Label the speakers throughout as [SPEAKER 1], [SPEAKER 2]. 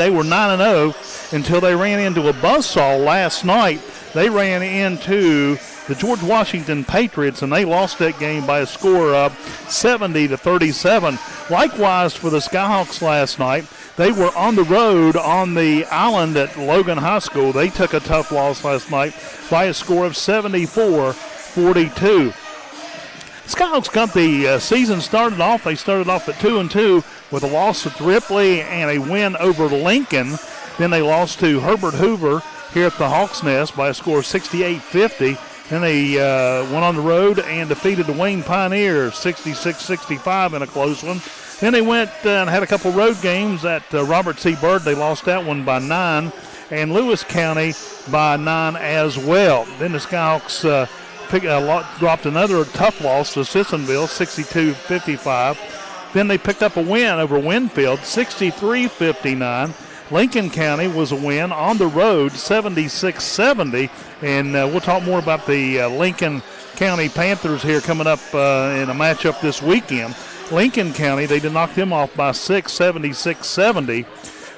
[SPEAKER 1] They were 9-0 until they ran into a buzzsaw last night. They ran into the George Washington Patriots, and they lost that game by a score of 70-37. Likewise for the Skyhawks last night, they were on the road on the island at Logan High School. They took a tough loss last night by a score of 74-42. Skyhawks got the season started off. They started off at 2-2 with a loss at Ripley and a win over Lincoln. Then they lost to Herbert Hoover here at the Hawks Nest by a score of 68-50. Then they went on the road and defeated the Wayne Pioneers 66-65 in a close one. Then they went and had a couple road games at Robert C. Byrd. They lost that one by 9, and Lewis County by 9 as well. Then the Skyhawks dropped another tough loss to Sissonville, 62-55. Then they picked up a win over Winfield, 63-59. Lincoln County was a win on the road, 76-70. And we'll talk more about the Lincoln County Panthers here coming up in a matchup this weekend. Lincoln County, they did knock them off by 6, 76-70.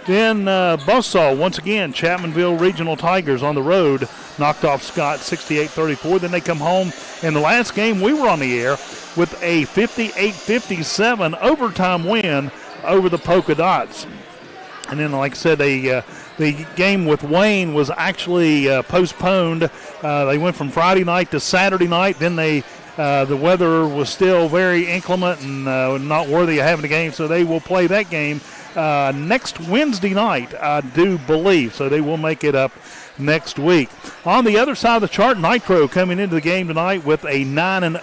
[SPEAKER 1] Then Buzzsaw, once again, Chapmanville Regional Tigers on the road, knocked off Scott 68-34. Then they come home. In the last game, we were on the air with a 58-57 overtime win over the Polka Dots. And then, like I said, the game with Wayne was actually postponed. They went from Friday night to Saturday night. Then the weather was still very inclement and not worthy of having a game, so they will play that game next Wednesday night, I do believe. So they will make it up next week. On the other side of the chart, Nitro coming into the game tonight with a 9-0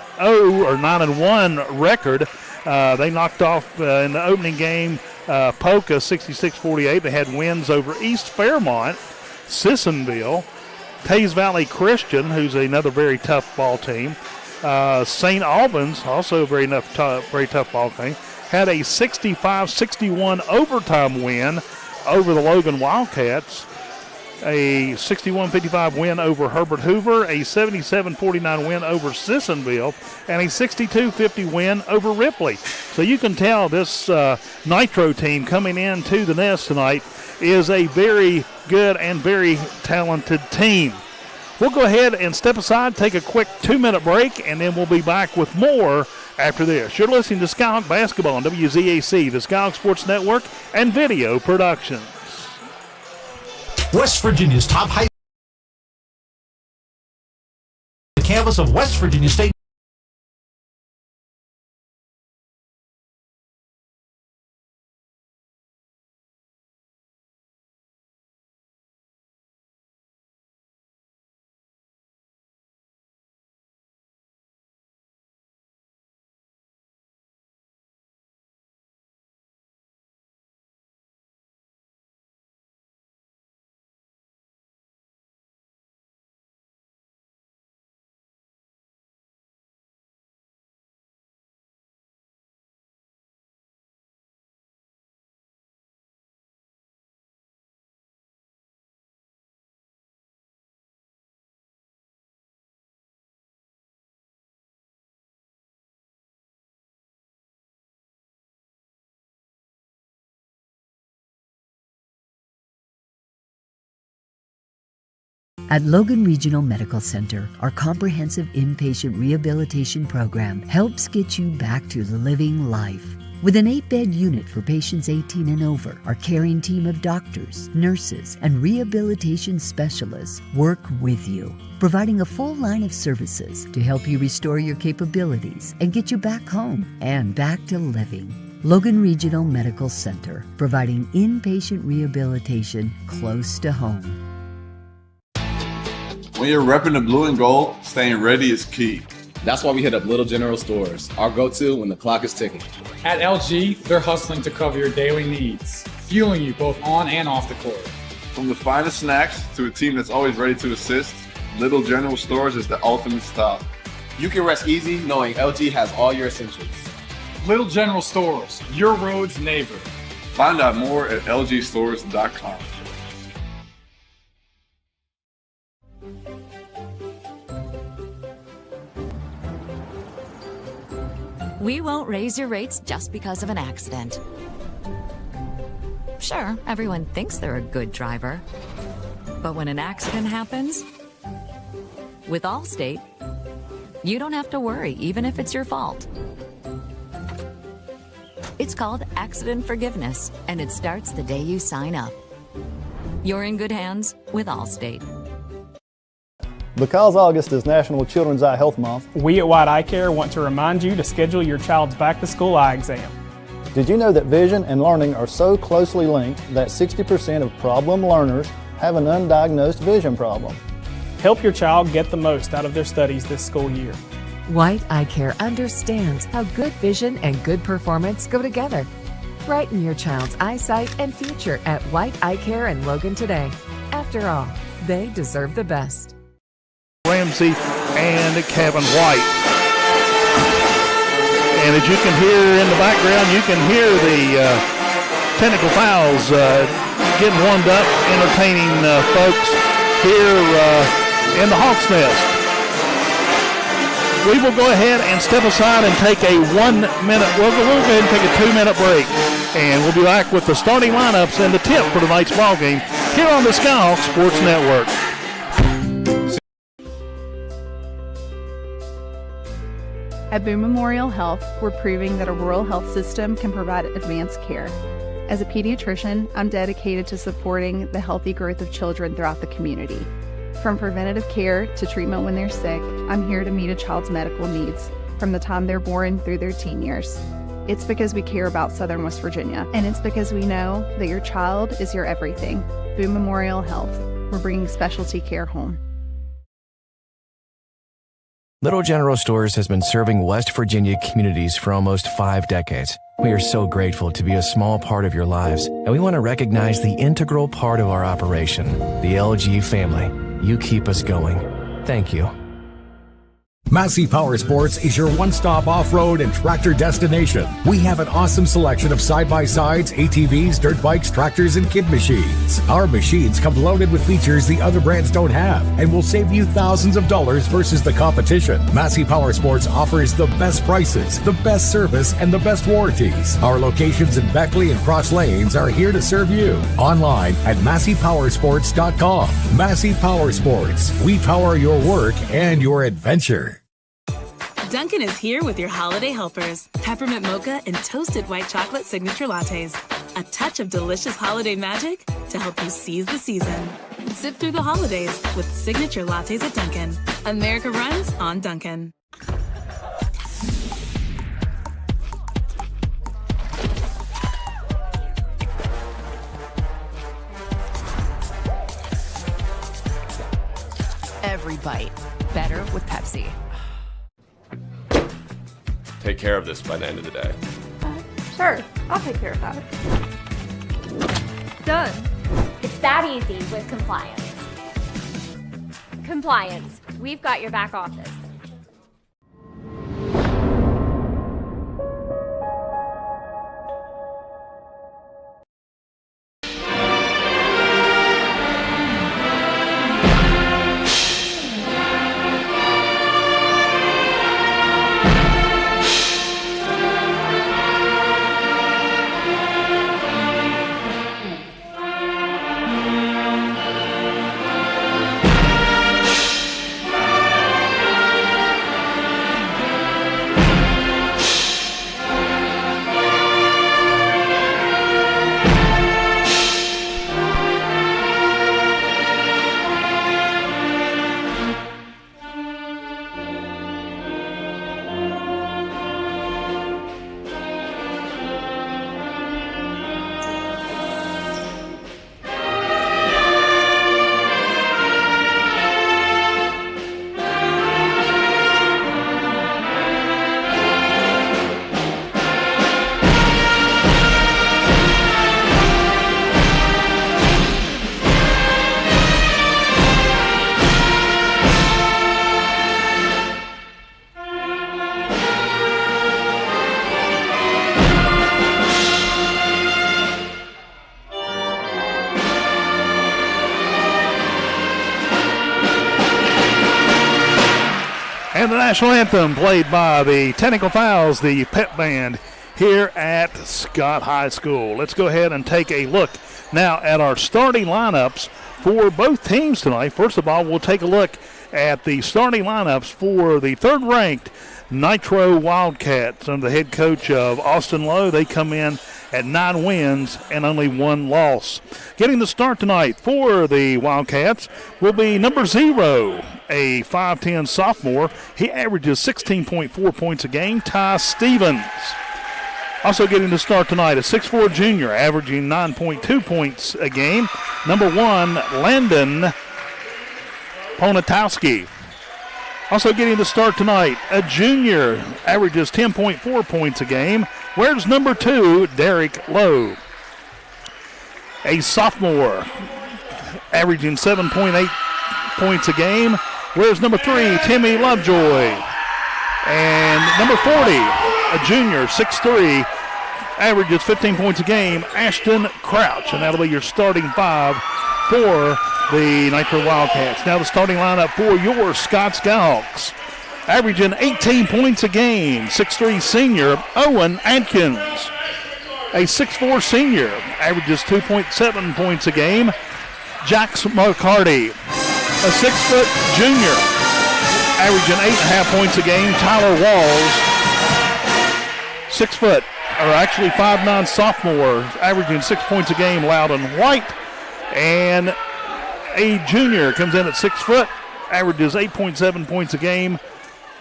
[SPEAKER 1] or 9-1 record. They knocked off in the opening game Polka 66-48. They had wins over East Fairmont, Sissonville, Tays Valley Christian, who's another very tough ball team. St. Albans, also a very tough ball team, had a 65-61 overtime win over the Logan Wildcats, a 61-55 win over Herbert Hoover, a 77-49 win over Sissonville, and a 62-50 win over Ripley. So you can tell this Nitro team coming into the Nest tonight is a very good and very talented team. We'll go ahead and step aside, take a quick 2-minute break, and then we'll be back with more after this. You're listening to Skyhawk Basketball on WZAC, the Skyhawk Sports Network, and Video Productions.
[SPEAKER 2] West Virginia's top high the campus of West Virginia State.
[SPEAKER 3] At Logan Regional Medical Center, our comprehensive inpatient rehabilitation program helps get you back to living life. With an 8-bed unit for patients 18 and over, our caring team of doctors, nurses, and rehabilitation specialists work with you, providing a full line of services to help you restore your capabilities and get you back home and back to living. Logan Regional Medical Center, providing inpatient rehabilitation close to home.
[SPEAKER 4] When you're repping the blue and gold, staying ready is key.
[SPEAKER 5] That's why we hit up Little General Stores, our go-to when the clock is ticking.
[SPEAKER 6] At LG, they're hustling to cover your daily needs, fueling you both on and off the court.
[SPEAKER 4] From the finest snacks to a team that's always ready to assist, Little General Stores is the ultimate stop.
[SPEAKER 5] You can rest easy knowing LG has all your essentials.
[SPEAKER 6] Little General Stores, your road's neighbor.
[SPEAKER 4] Find out more at lgstores.com.
[SPEAKER 7] We won't raise your rates just because of an accident. Sure, everyone thinks they're a good driver. But when an accident happens, with Allstate, you don't have to worry, even if it's your fault. It's called accident forgiveness, and it starts the day you sign up. You're in good hands with Allstate.
[SPEAKER 8] Because August is National Children's Eye Health Month,
[SPEAKER 9] we at White Eye Care want to remind you to schedule your child's back-to-school eye exam.
[SPEAKER 8] Did you know that vision and learning are so closely linked that 60% of problem learners have an undiagnosed vision problem?
[SPEAKER 9] Help your child get the most out of their studies this school year.
[SPEAKER 10] White Eye Care understands how good vision and good performance go together. Brighten your child's eyesight and future at White Eye Care in Logan today. After all, they deserve the best.
[SPEAKER 1] Ramsey and Kevin White. And as you can hear in the background, you can hear the technical fouls getting warmed up, entertaining folks here in the Hawks Nest. We will go ahead and step aside and take a 1 minute, we'll go ahead and take a 2-minute break. And we'll be back with the starting lineups and the tip for tonight's ball game here on the Skyhawks Sports Network.
[SPEAKER 11] At Boone Memorial Health, we're proving that a rural health system can provide advanced care. As a pediatrician, I'm dedicated to supporting the healthy growth of children throughout the community. From preventative care to treatment when they're sick, I'm here to meet a child's medical needs from the time they're born through their teen years. It's because we care about Southern West Virginia, and it's because we know that your child is your everything. Boone Memorial Health, we're bringing specialty care home.
[SPEAKER 12] Little General Stores has been serving West Virginia communities for almost 5 decades. We are so grateful to be a small part of your lives, and we want to recognize the integral part of our operation, the LG family. You keep us going. Thank you.
[SPEAKER 13] Massey Power Sports is your one-stop off-road and tractor destination. We have an awesome selection of side-by-sides, ATVs, dirt bikes, tractors, and kid machines. Our machines come loaded with features the other brands don't have and will save you thousands of dollars versus the competition. Massey Power Sports offers the best prices, the best service, and the best warranties. Our locations in Beckley and Cross Lanes are here to serve you. Online at MasseyPowersports.com. Massey Power Sports. We power your work and your adventure.
[SPEAKER 14] Dunkin' is here with your holiday helpers. Peppermint mocha and toasted white chocolate signature lattes. A touch of delicious holiday magic to help you seize the season. Sip through the holidays with signature lattes at Dunkin'. America runs on Dunkin'.
[SPEAKER 10] Every bite better with Pepsi.
[SPEAKER 15] Take care of this by the end of the day.
[SPEAKER 16] Sure, I'll take care of that. Done.
[SPEAKER 17] It's that easy with compliance. Compliance, we've got your back office. And the national anthem played by the Technical Fouls, the pep band
[SPEAKER 1] here at Scott High School. Let's go ahead and take a look now at our starting lineups for both teams tonight. First of all, we'll take a look at the starting lineups for the third-ranked Nitro Wildcats under the head coach of Austin Lowe. They come in at 9 wins and only 1 loss. Getting the start tonight for the Wildcats will be number 0, a 5'10 sophomore. He averages 16.4 points a game, Ty Stevens. Also getting the start tonight, a 6'4 junior, averaging 9.2 points a game, number 1, Landon Ponatowski. Also getting the start tonight, a junior, averages 10.4 points a game. Where's number 2, Derek Lowe? A sophomore, averaging 7.8 points a game. Where's number 3, Timmy Lovejoy? And number 40, a junior, 6'3", averages 15 points a game, Ashton Crouch. And that'll be your starting 5 for the Nitro Wildcats. Now the starting lineup for your Scott Skyhawks. Averaging 18 points a game, 6'3" senior, Owen Adkins. A 6'4" senior, averages 2.7 points a game, Jax McCarty. A 6-foot junior, averaging 8.5 points a game, Tyler Walls. 6 foot, or actually 5'9" sophomore, averaging 6 points a game, Loudon White. And a junior comes in at 6 foot, averages 8.7 points a game,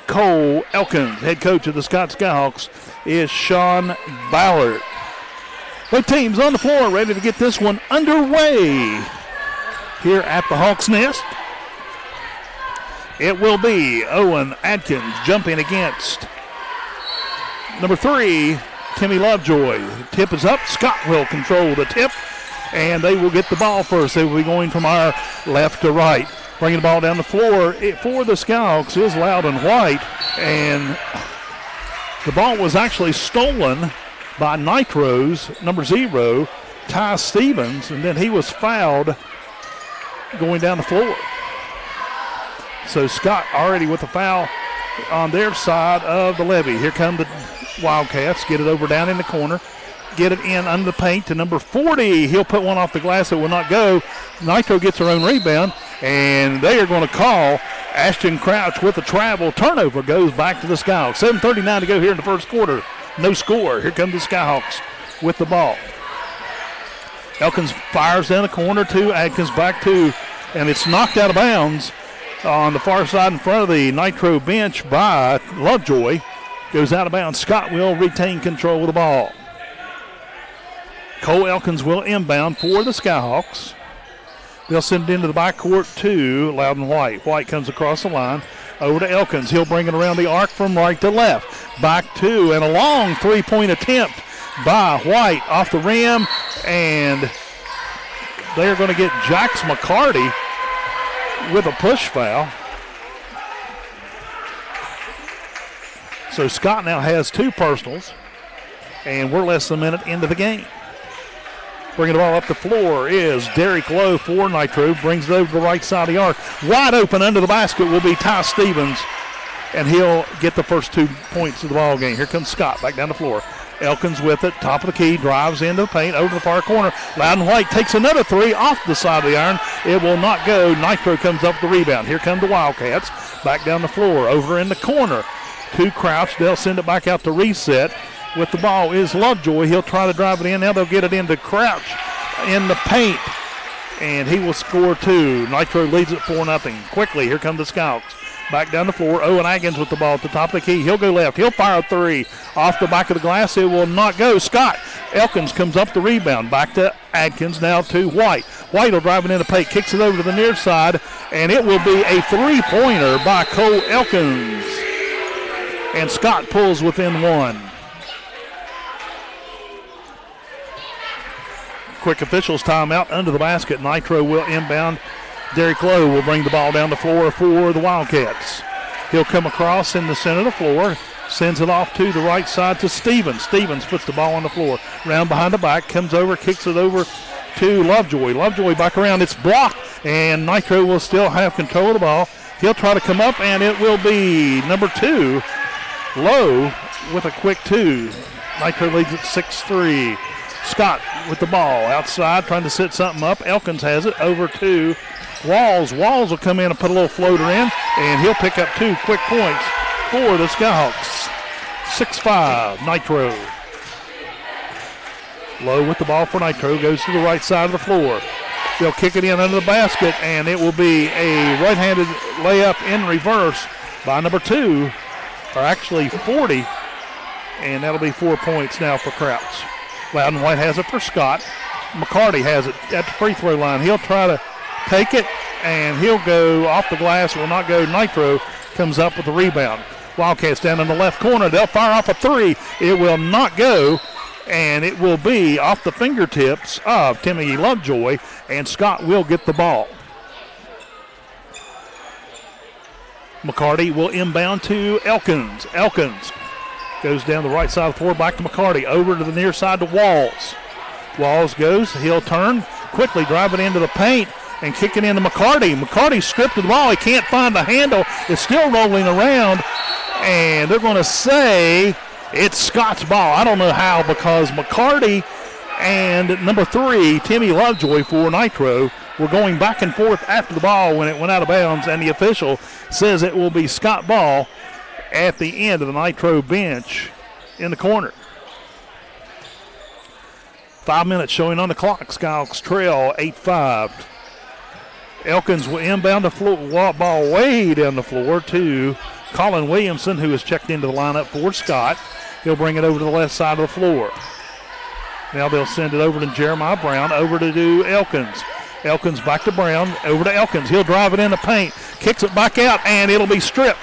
[SPEAKER 1] Cole Elkins. Head coach of the Scott Skyhawks is Sean Ballard. Both teams on the floor ready to get this one underway here at the Hawks Nest. It will be Owen Adkins jumping against number 3, Timmy Lovejoy. The tip is up. Scott will control the tip, and they will get the ball first. They will be going from our left to right. Bringing the ball down the floor for the Skyhawks is Loudon White, and the ball was actually stolen by Nitro's number 0, Ty Stevens, and then he was fouled going down the floor. So Scott already with a foul on their side of the levee. Here come the Wildcats. Get it over down in the corner. Get it in under the paint to number 40. He'll put one off the glass. It will not go. Nitro gets their own rebound, and they are going to call Ashton Crouch with a travel. Turnover goes back to the Skyhawks. 7:39 to go here in the first quarter. No score. Here come the Skyhawks with the ball. Elkins fires down the corner to Adkins, back to, and it's knocked out of bounds on the far side in front of the Nitro bench by Lovejoy. Goes out of bounds. Scott will retain control of the ball. Cole Elkins will inbound for the Skyhawks. They'll send it into the backcourt to Loudon White. White comes across the line over to Elkins. He'll bring it around the arc from right to left. Back to, and a long three-point attempt by White off the rim, and they're going to get Jax McCarty with a push foul. So Scott now has 2 personals, and we're less than a minute into the game. Bringing the ball up the floor is Derek Lowe for Nitro. Brings it over to the right side of the arc. Wide open under the basket will be Ty Stevens, and he'll get the first 2 points of the ball game. Here comes Scott back down the floor. Elkins with it, top of the key, drives into the paint, over to the far corner. Loudon White takes another 3 off the side of the iron. It will not go. Nitro comes up with the rebound. Here come the Wildcats back down the floor, over in the corner to Crouch. They'll send it back out to reset. With the ball is Lovejoy. He'll try to drive it in. Now they'll get it into Crouch in the paint, and he will score 2. Nitro leads it 4-0. Quickly, here come the Skyhawks. Back down the floor, Owen Adkins with the ball at the top of the key. He'll go left. He'll fire a 3 off the back of the glass. It will not go. Scott Elkins comes up the rebound. Back to Adkins, now to White. White will drive it in the paint, kicks it over to the near side, and it will be a 3-pointer by Cole Elkins. And Scott pulls within 1. Quick officials timeout under the basket. Nitro will inbound. Derek Lowe will bring the ball down the floor for the Wildcats. He'll come across in the center of the floor, sends it off to the right side to Stevens. Stevens puts the ball on the floor. Round behind the back, comes over, kicks it over to Lovejoy. Lovejoy back around. It's blocked, and Nitro will still have control of the ball. He'll try to come up, and it will be number 2, Lowe, with a quick 2. Nitro leads at 6-3. Scott with the ball outside trying to set something up. Elkins has it over to Walls. Walls will come in and put a little floater in, and he'll pick up 2 quick points for the Skyhawks. 6-5, Nitro. Low with the ball for Nitro, goes to the right side of the floor. They'll kick it in under the basket, and it will be a right-handed layup in reverse by number 2, or actually 40, and that'll be 4 points now for Crouch. Loudon White has it for Scott. McCarty has it at the free throw line. He'll try to take it, and he'll go off the glass, will not go. Nitro comes up with the rebound. Wildcats down in the left corner. They'll fire off a 3. It will not go, and it will be off the fingertips of Timmy Lovejoy, and Scott will get the ball. McCarty will inbound to Elkins. Elkins goes down the right side of the floor, back to McCarty, over to the near side to Walls. Walls goes, he'll turn, quickly drive it into the paint, and kick it into McCarty. McCarty stripped of the ball, he can't find the handle, it's still rolling around, and they're going to say it's Scott's ball. I don't know how, because McCarty and number 3, Timmy Lovejoy for Nitro, were going back and forth after the ball when it went out of bounds, and the official says it will be Scott ball at the end of the Nitro bench in the corner. 5 minutes showing on the clock. Skyhawks trail 8-5. Elkins will inbound the floor, ball way down the floor to Colin Williamson, who has checked into the lineup for Scott. He'll bring it over to the left side of the floor. Now they'll send it over to Jeremiah Brown, over to do Elkins. Elkins back to Brown, over to Elkins. He'll drive it in the paint, kicks it back out, and it'll be stripped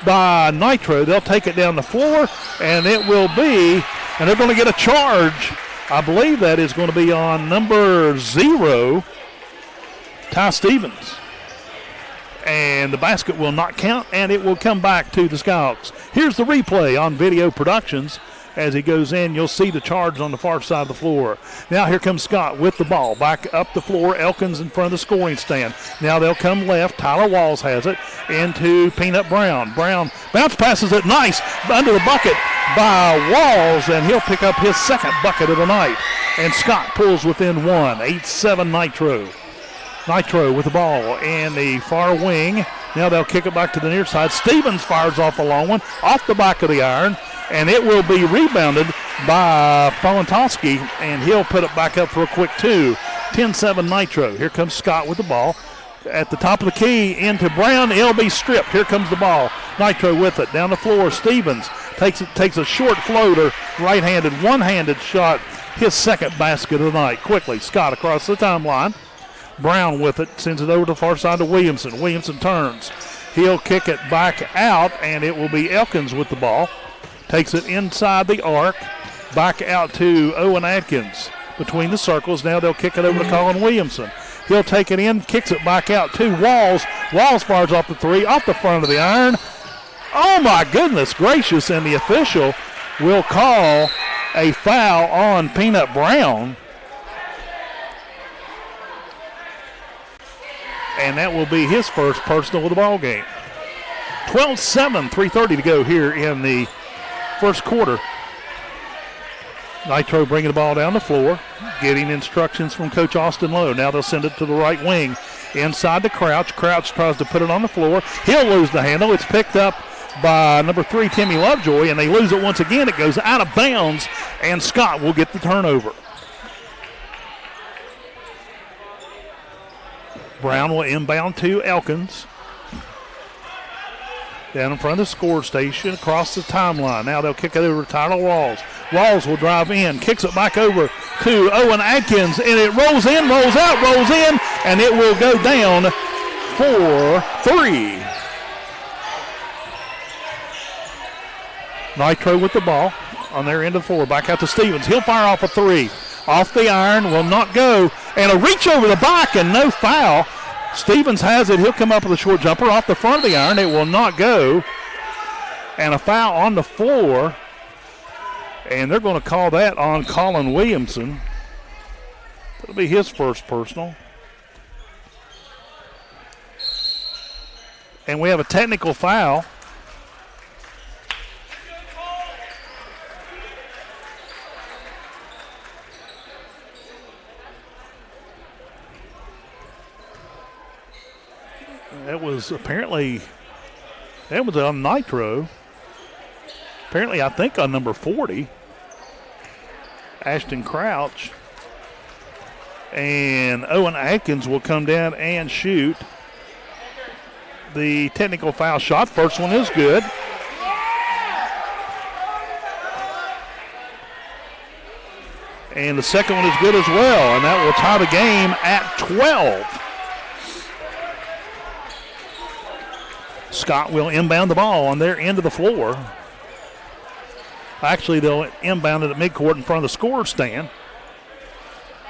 [SPEAKER 1] by Nitro. They'll take it down the floor, and it will be, and they're going to get a charge. I believe that is going to be on number 0, Ty Stevens. And the basket will not count, and it will come back to the Skyhawks. Here's the replay on Video Productions. As he goes in, you'll see the charge on the far side of the floor. Now here comes Scott with the ball. Back up the floor, Elkins in front of the scoring stand. Now they'll come left. Tyler Walls has it into Peanut Brown. Brown bounce passes it nice under the bucket by Walls, and he'll pick up his second bucket of the night. And Scott pulls within 1, 8-7 Nitro. Nitro with the ball in the far wing. Now they'll kick it back to the near side. Stevens fires off a long one, off the back of the iron, and it will be rebounded by Polentowski, and he'll put it back up for a quick 2. 10-7 Nitro. Here comes Scott with the ball. At the top of the key into Brown. It'll be stripped. Here comes the ball. Nitro with it. Down the floor, Stevens takes a short floater, right-handed, one-handed shot, his second basket of the night. Quickly, Scott across the timeline. Brown with it, sends it over to the far side to Williamson. Williamson turns. He'll kick it back out, and it will be Elkins with the ball. Takes it inside the arc, back out to Owen Atkins between the circles. Now they'll kick it over to Colin Williamson. He'll take it in, kicks it back out to Walls. Walls fires off the 3, off the front of the iron. Oh my goodness gracious, and the official will call a foul on Peanut Brown. And that will be his first personal of the ball game. 12-7, 3:30 to go here in the first quarter. Nitro bringing the ball down the floor, getting instructions from Coach Austin Lowe. Now they'll send it to the right wing, inside to Crouch. Crouch tries to put it on the floor. He'll lose the handle. It's picked up by number 3, Timmy Lovejoy, and they lose it once again. It goes out of bounds, and Scott will get the turnover. Brown will inbound to Elkins. Down in front of the score station, across the timeline. Now they'll kick it over to Tyler Walls. Walls will drive in, kicks it back over to Owen Atkins, and it rolls in, rolls out, rolls in, and it will go down for 3. Nitro with the ball on their end of the floor. Back out to Stevens. He'll fire off a 3. Off the iron, will not go, and a reach over the back and no foul. Stevens has it. He'll come up with a short jumper off the front of the iron. It will not go. And a foul on the floor. And they're going to call that on Colin Williamson. That'll be his first personal. And we have a technical foul. That was apparently, that was on Nitro. Apparently, I think on number 40, Ashton Crouch. And Owen Atkins will come down and shoot the technical foul shot. First one is good. And the second one is good as well, and that will tie the game at 12. Scott will inbound the ball on their end of the floor. Actually, they'll inbound it at midcourt in front of the scorer stand.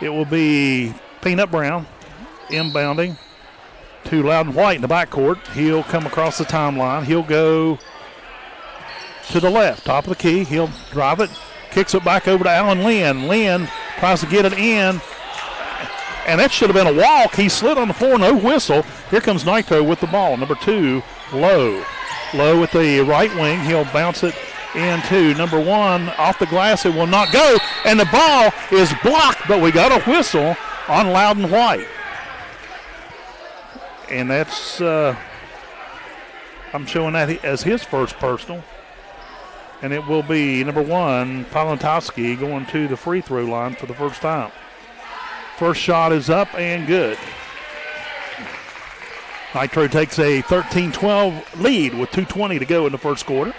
[SPEAKER 1] It will be Peanut Brown inbounding to Loudon White in the backcourt. He'll come across the timeline. He'll go to the left, top of the key. He'll drive it, kicks it back over to Alan Lynn. Lynn tries to get it in, and that should have been a walk. He slid on the floor, no whistle. Here comes Nitro with the ball. Number 2, Lowe. Lowe with the right wing. He'll bounce it into number 1 off the glass. It will not go, and the ball is blocked, but we got a whistle on Loudon White. And that's, I'm showing that as his first personal. And it will be number 1, Palantowski, going to the free throw line for the first time. First shot is up and good. Nitro takes a 13-12 lead with 2:20 to go in the first quarter.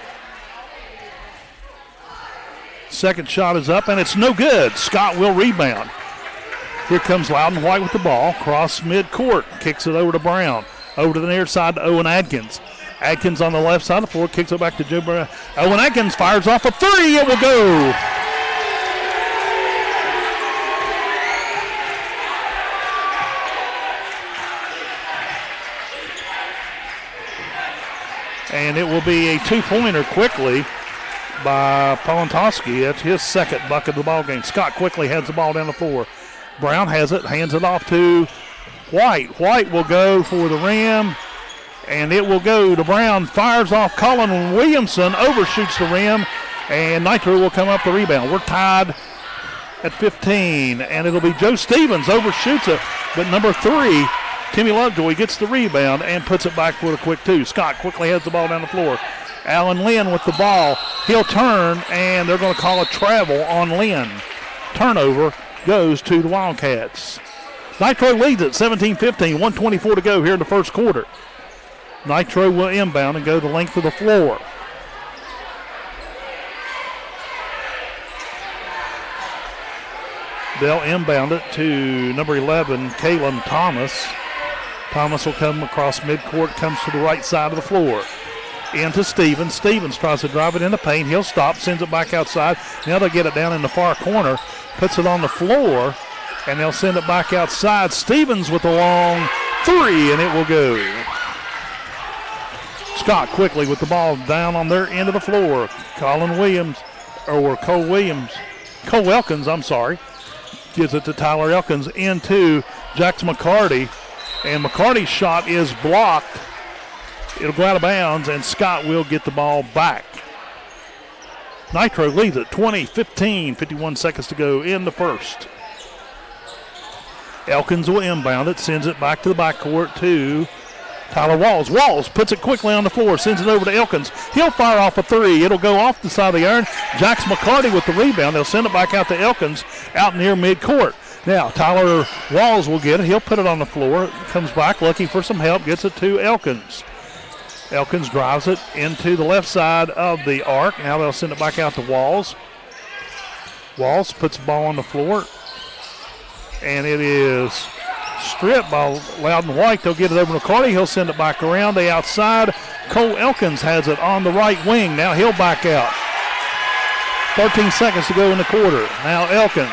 [SPEAKER 1] Second shot is up, and it's no good. Scott will rebound. Here comes Loudon White with the ball. Cross midcourt. Kicks it over to Brown. Over to the near side to Owen Adkins. Adkins on the left side of the floor. Kicks it back to Joe Brown. Owen Adkins fires off a 3. It will go. And it will be a 2-pointer quickly by Palantowski. That's his second bucket of the ball game. Scott quickly heads the ball down the floor. Brown has it, hands it off to White. White will go for the rim, and it will go to Brown. Fires off Colin Williamson, overshoots the rim, and Nitro will come up the rebound. We're tied at 15, and it'll be Joe Stevens overshoots it, but number 3, Timmy Lovejoy, gets the rebound and puts it back for the quick 2. Scott quickly heads the ball down the floor. Alan Lynn with the ball. He'll turn, and they're going to call a travel on Lynn. Turnover goes to the Wildcats. Nitro leads it 17-15, 1:24 to go here in the first quarter. Nitro will inbound and go the length of the floor. They'll inbound it to number 11, Caleb Thomas. Thomas will come across midcourt, comes to the right side of the floor. Into Stevens. Stevens tries to drive it in the paint. He'll stop, sends it back outside. Now they'll get it down in the far corner, puts it on the floor, and they'll send it back outside. Stevens with a long 3, and it will go. Scott quickly with the ball down on their end of the floor. Cole Elkins, gives it to Tyler Elkins into Jax McCarty, and McCarty's shot is blocked. It'll go out of bounds, and Scott will get the ball back. Nitro leads it 20-15, 51 seconds to go in the first. Elkins will inbound it, sends it back to the backcourt to Tyler Walls. Walls puts it quickly on the floor, sends it over to Elkins. He'll fire off a 3. It'll go off the side of the iron. Jax McCarty with the rebound. They'll send it back out to Elkins out near midcourt. Now, Tyler Walls will get it. He'll put it on the floor. Comes back looking for some help. Gets it to Elkins. Elkins drives it into the left side of the arc. Now they'll send it back out to Walls. Walls puts the ball on the floor. And it is stripped by Loudon White. They'll get it over to McCarty. He'll send it back around the outside. Cole Elkins has it on the right wing. Now he'll back out. 13 seconds to go in the quarter. Now Elkins.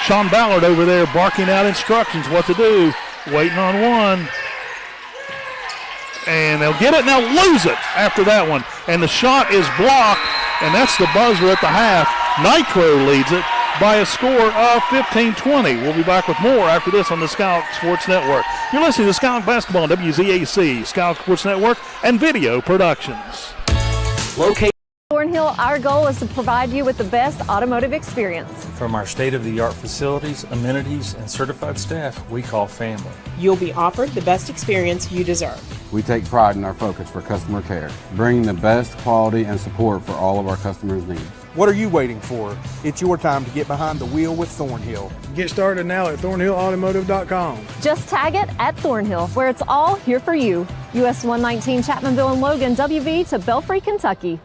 [SPEAKER 1] Sean Ballard over there barking out instructions what to do. Waiting on one. And they'll get it, now lose it after that one. And the shot is blocked, and that's the buzzer at the half. Nitro leads it by a score of 15-20. We'll be back with more after this on the Skyhawks Sports Network. You're listening to Skyhawks Basketball on WZAC, Skyhawks Sports Network, and Video Productions.
[SPEAKER 18] Located Thornhill, our goal is to provide you with the best automotive experience.
[SPEAKER 19] From our state-of-the-art facilities, amenities, and certified staff we call family.
[SPEAKER 20] You'll be offered the best experience you deserve.
[SPEAKER 21] We take pride in our focus for customer care, bringing the best quality and support for all of our customers' needs.
[SPEAKER 22] What are you waiting for? It's your time to get behind the wheel with Thornhill.
[SPEAKER 23] Get started now at thornhillautomotive.com.
[SPEAKER 18] Just tag it at Thornhill, where it's all here for you. US 119 Chapmanville and Logan, WV to Belfry, Kentucky.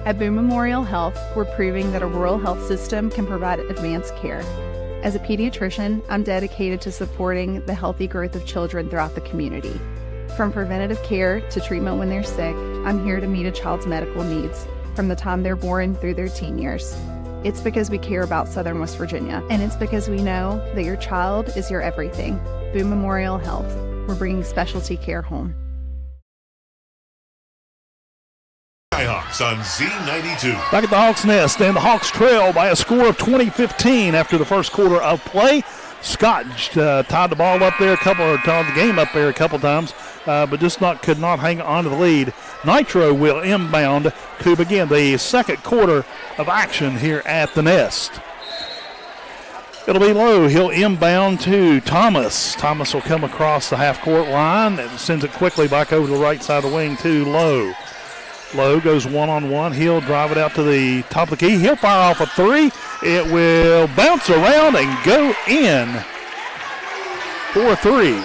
[SPEAKER 11] At Boone Memorial Health, we're proving that a rural health system can provide advanced care. As a pediatrician, I'm dedicated to supporting the healthy growth of children throughout the community. From preventative care to treatment when they're sick, I'm here to meet a child's medical needs from the time they're born through their teen years. It's because we care about Southern West Virginia, and it's because we know that your child is your everything. Boone Memorial Health, we're bringing specialty care home.
[SPEAKER 24] Skyhawks on Z92.
[SPEAKER 1] Back at the Hawks' Nest, and the Hawks trail by a score of 20-15 after the first quarter of play. Scott tied the ball up there tied the game up there a couple times, but just could not hang on to the lead. Nitro will inbound to begin the second quarter of action here at the Nest. It'll be Lowe. He'll inbound to Thomas. Thomas will come across the half-court line and sends it quickly back over to the right side of the wing to Lowe. Lowe goes one-on-one. He'll drive it out to the top of the key. He'll fire off a three. It will bounce around and go in for a three.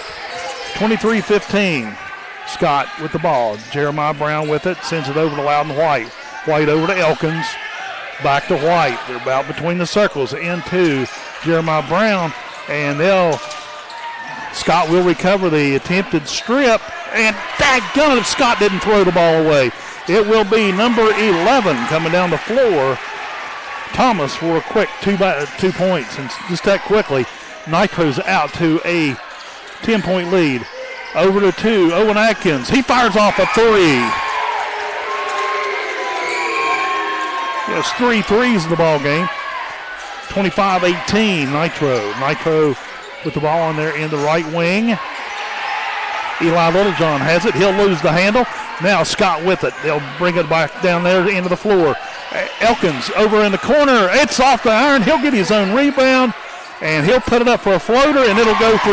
[SPEAKER 1] 23-15. Scott with the ball. Jeremiah Brown with it. Sends it over to Loudon White. White over to Elkins. Back to White. They're about between the circles. Into Jeremiah Brown. And Scott will recover the attempted strip. And daggone if Scott didn't throw the ball away. It will be number 11 coming down the floor. Thomas for a quick 2 points. And just that quickly, Nitro's out to a 10-point lead. Over to 2, Owen Atkins. He fires off a three. He has 3 threes in the ball game. 25-18, Nitro. Nitro with the ball on there in the right wing. Eli Littlejohn has it. He'll lose the handle. Now Scott with it. They'll bring it back down there into the floor. Elkins over in the corner. It's off the iron. He'll get his own rebound, and he'll put it up for a floater, and it'll go for 2.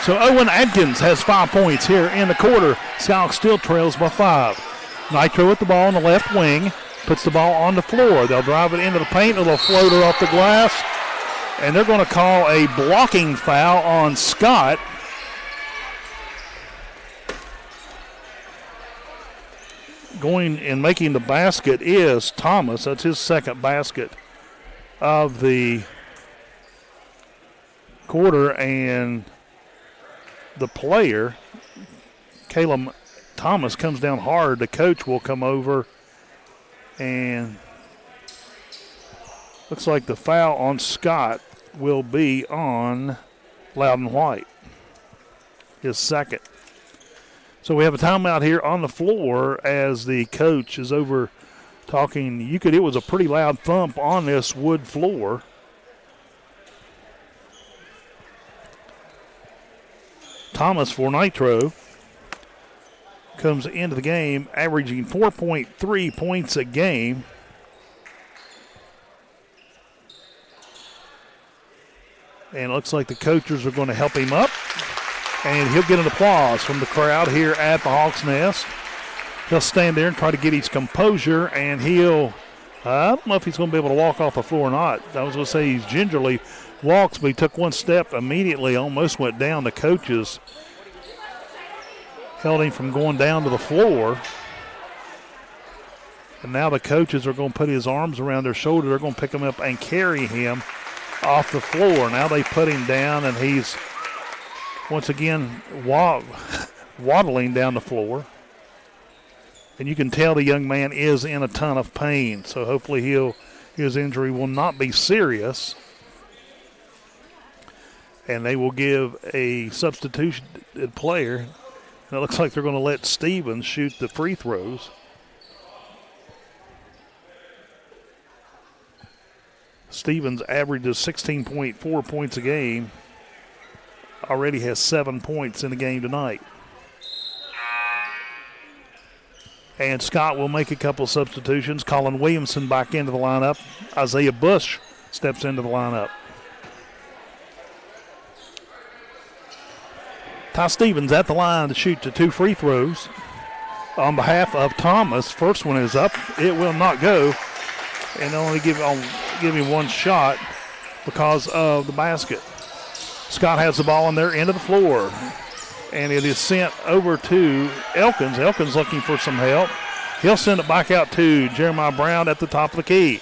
[SPEAKER 1] So Owen Atkins has 5 points here in the quarter. Skyhawks still trails by 5. Nitro with the ball on the left wing. Puts the ball on the floor. They'll drive it into the paint. A little floater off the glass. And they're going to call a blocking foul on Scott. Going and making the basket is Thomas. That's his second basket of the quarter. And the player, Caleb Thomas, comes down hard. The coach will come over and looks like the foul on Scott will be on Loudon White, his second. So we have a timeout here on the floor as the coach is over talking. It was a pretty loud thump on this wood floor. Thomas for Nitro comes into the game averaging 4.3 points a game. And it looks like the coaches are going to help him up. And he'll get an applause from the crowd here at the Hawks' Nest. He'll stand there and try to get his composure, and I don't know if he's going to be able to walk off the floor or not. I was going to say he gingerly walks, but he took one step immediately, almost went down. The coaches held him from going down to the floor. And now the coaches are going to put his arms around their shoulder. They're going to pick him up and carry him off the floor. Now they put him down, and he's once again waddling down the floor. And you can tell the young man is in a ton of pain, so hopefully his injury will not be serious. And they will give a substitution player. And it looks like they're going to let Stevens shoot the free throws. Stevens averages 16.4 points a game. already has 7 points in the game tonight. And Scott will make a couple substitutions. Colin Williamson back into the lineup. Isaiah Bush steps into the lineup. Ty Stevens at the line to shoot the 2 free throws. On behalf of Thomas, first one is up. It will not go. And only give him one shot because of the basket. Scott has the ball on their end of the floor. And it is sent over to Elkins. Elkins looking for some help. He'll send it back out to Jeremiah Brown at the top of the key.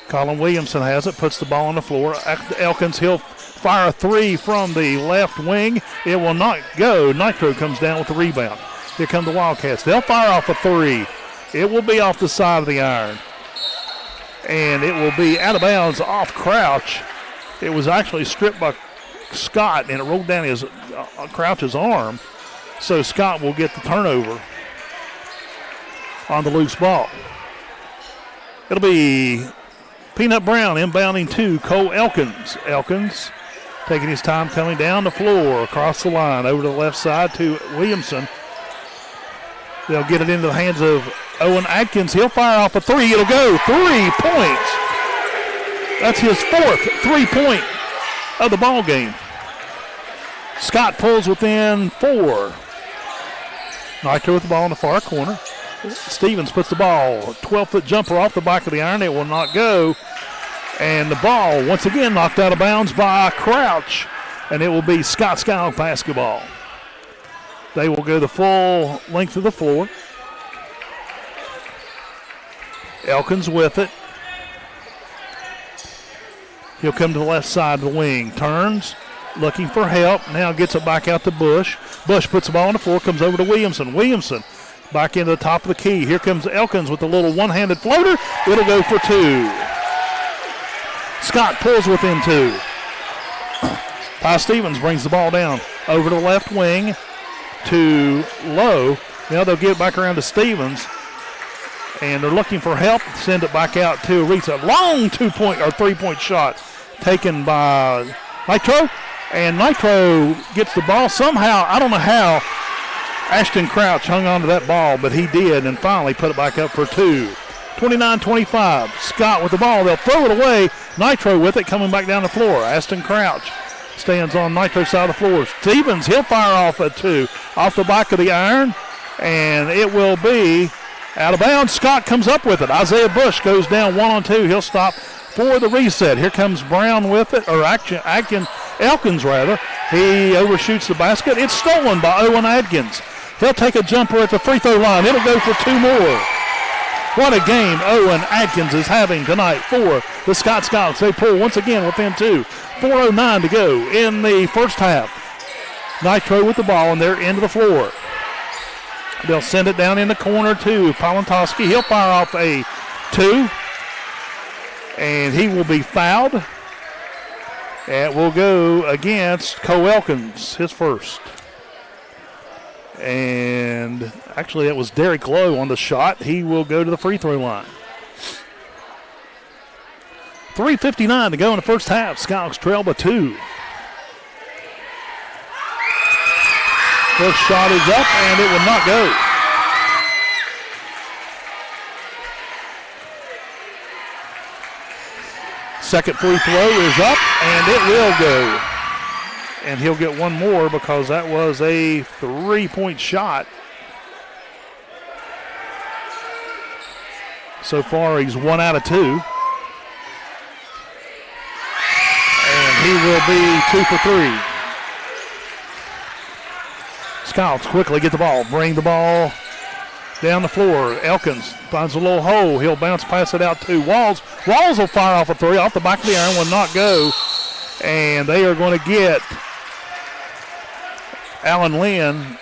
[SPEAKER 1] Colin Williamson has it, puts the ball on the floor. Elkins, he'll fire a 3 from the left wing. It will not go. Nitro comes down with the rebound. Here come the Wildcats. They'll fire off a 3. It will be off the side of the iron. And it will be out of bounds off Crouch. It was actually stripped by Scott, and it rolled down his Crouch's arm. So Scott will get the turnover on the loose ball. It'll be Peanut Brown inbounding to Cole Elkins. Elkins taking his time coming down the floor, across the line, over to the left side to Williamson. They'll get it into the hands of Owen Atkins. He'll fire off a 3. It'll go. 3 points. That's his 4th 3-point of the ball game. Scott pulls within 4. Nitro with the ball in the far corner. Stevens puts the ball, 12-foot jumper off the back of the iron. It will not go. And the ball, once again, knocked out of bounds by Crouch. And it will be Scott Skyhawk basketball. They will go the full length of the floor. Elkins with it. He'll come to the left side of the wing. Turns, looking for help. Now gets it back out to Bush. Bush puts the ball on the floor, comes over to Williamson. Williamson back into the top of the key. Here comes Elkins with a little one-handed floater. It'll go for 2. Scott pulls within 2. Ty Stevens brings the ball down over to the left wing to Lowe. Now they'll get it back around to Stevens. And they're looking for help. Send it back out to Aretha. Long 2-point or 3-point shot taken by Nitro. And Nitro gets the ball somehow. I don't know how Ashton Crouch hung on to that ball, but he did, and finally put it back up for 2. 29-25. Scott with the ball. They'll throw it away. Nitro with it, coming back down the floor. Ashton Crouch stands on Nitro's side of the floor. Stevens, he'll fire off at 2. Off the back of the iron, and it will be out of bounds. Scott comes up with it. Isaiah Bush goes down 1-on-2. He'll stop for the reset. Here comes Brown with it, or Elkins rather. He overshoots the basket. It's stolen by Owen Atkins. He'll take a jumper at the free throw line. It'll go for 2 more. What a game Owen Atkins is having tonight for the Scott Skyhawks. They pull once again within 2. 4:09 to go in the first half. Nitro with the ball on their end of the floor. They'll send it down in the corner to Polentowski. He'll fire off a 2. And he will be fouled. It will go against Cole Elkins, his first. And actually that was Derek Lowe on the shot. He will go to the free throw line. 3:59 to go in the first half. Skyhawks trail by 2. First shot is up, and it will not go. Second free throw is up, and it will go. And he'll get one more because that was a 3-point shot. So far, he's 1 out of 2. And he will be 2 for 3. Skyhawks quickly get the ball, bring the ball down the floor. Elkins finds a little hole. He'll bounce, pass it out to Walls. Walls will fire off a 3 off the back of the iron, will not go. And they are going to get Alan Lynn.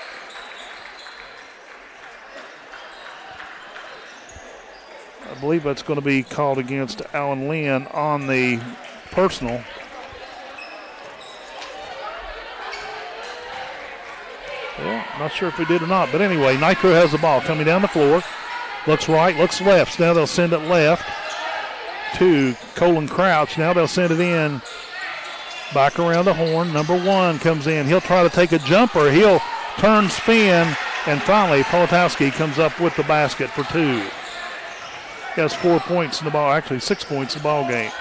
[SPEAKER 1] I believe that's going to be called against Alan Lynn on the personal. Well, not sure if we did or not, but anyway, Nitro has the ball coming down the floor. Looks right, looks left. Now they'll send it left to Colin Crouch. Now they'll send it in Back around the horn. Number 1 comes in. He'll try to take a jumper. He'll turn, spin, and finally Politowski comes up with the basket for 2. He has 4 points in the ball, actually 6 points in the ball game.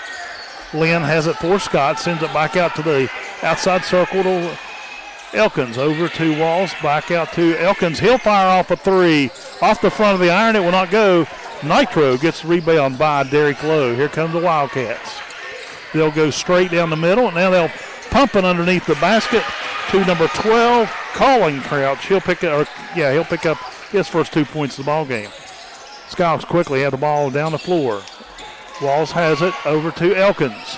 [SPEAKER 1] Lynn has it for Scott, sends it back out to the outside circle to Elkins. Over to Walls, back out to Elkins. He'll fire off a 3. Off the front of the iron, it will not go. Nitro gets the rebound by Derek Lowe. Here come the Wildcats. They'll go straight down the middle, and now they'll pump it underneath the basket to number 12, Colin Crouch. He'll pick up his first 2 points of the ball game. Skyhawks quickly have the ball down the floor. Walls has it over to Elkins.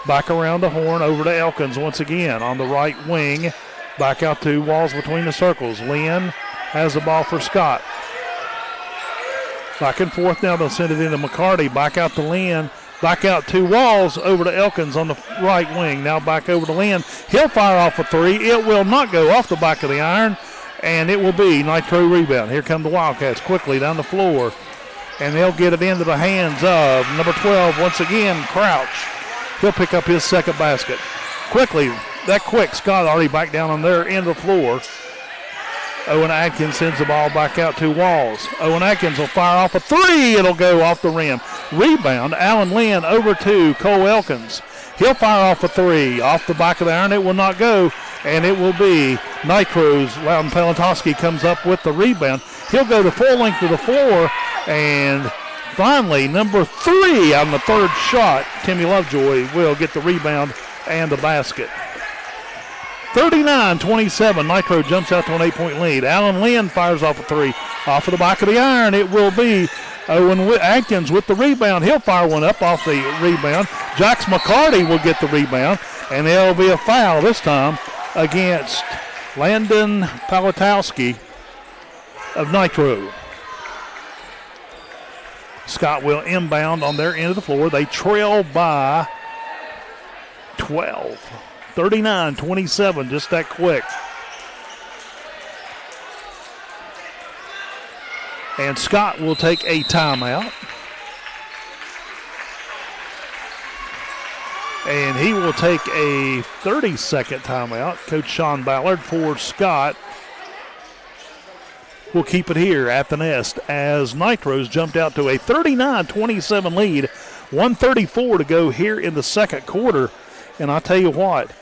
[SPEAKER 1] Back around the horn, over to Elkins once again on the right wing. Back out to Walls between the circles. Lynn has the ball for Scott. Back and forth now, they'll send it into McCarty. Back out to Lynn. Back out to Walls, over to Elkins on the right wing. Now back over to Lynn. He'll fire off a 3. It will not go off the back of the iron, and it will be Nitro rebound. Here come the Wildcats quickly down the floor, and they'll get it into the hands of number 12 once again, Crouch. He'll pick up his second basket. Quickly, that quick, Scott already back down on their end of the floor. Owen Atkins sends the ball back out to Walls. Owen Atkins will fire off a 3. It'll go off the rim. Rebound, Allen Lynn over to Cole Elkins. He'll fire off a 3. Off the back of the iron, it will not go, and it will be Nitro's. Loudon Pelentowski comes up with the rebound. He'll go the full length of the floor, and finally, number 3 on the third shot, Timmy Lovejoy will get the rebound and the basket. 39-27, Nitro jumps out to an 8-point lead. Allen Lynn fires off a 3. Off of the back of the iron, it will be Owen Atkins with the rebound. He'll fire one up off the rebound. Jax McCarty will get the rebound, and there'll be a foul this time against Landon Politowski of Nitro. Scott will inbound on their end of the floor. They trail by 12. 39-27, just that quick. And Scott will take a timeout. And he will take a 30-second timeout. Coach Sean Ballard for Scott will keep it here at the Nest as Nitros jumped out to a 39-27 lead. 1:34 to go here in the second quarter. And I tell you what,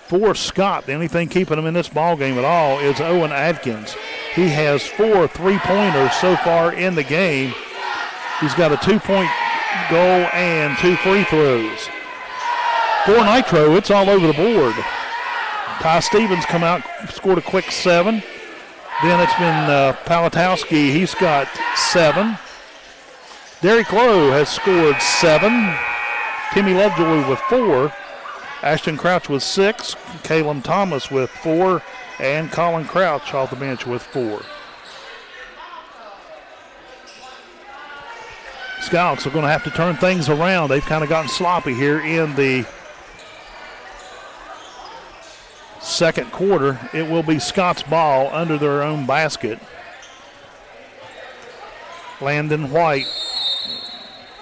[SPEAKER 1] for Scott, the only thing keeping him in this ball game at all is Owen Atkins. He has 4 3-pointers so far in the game. He's got a 2-point goal and 2 free throws. For Nitro, it's all over the board. Ty Stevens come out, scored a quick 7. Then it's been Politowski. He's got 7. Derek Lowe has scored 7. Timmy Lovejoy with 4. Ashton Crouch with 6, Caleb Thomas with 4, and Colin Crouch off the bench with 4. Scouts are going to have to turn things around. They've kind of gotten sloppy here in the second quarter. It will be Scott's ball under their own basket. Loudon White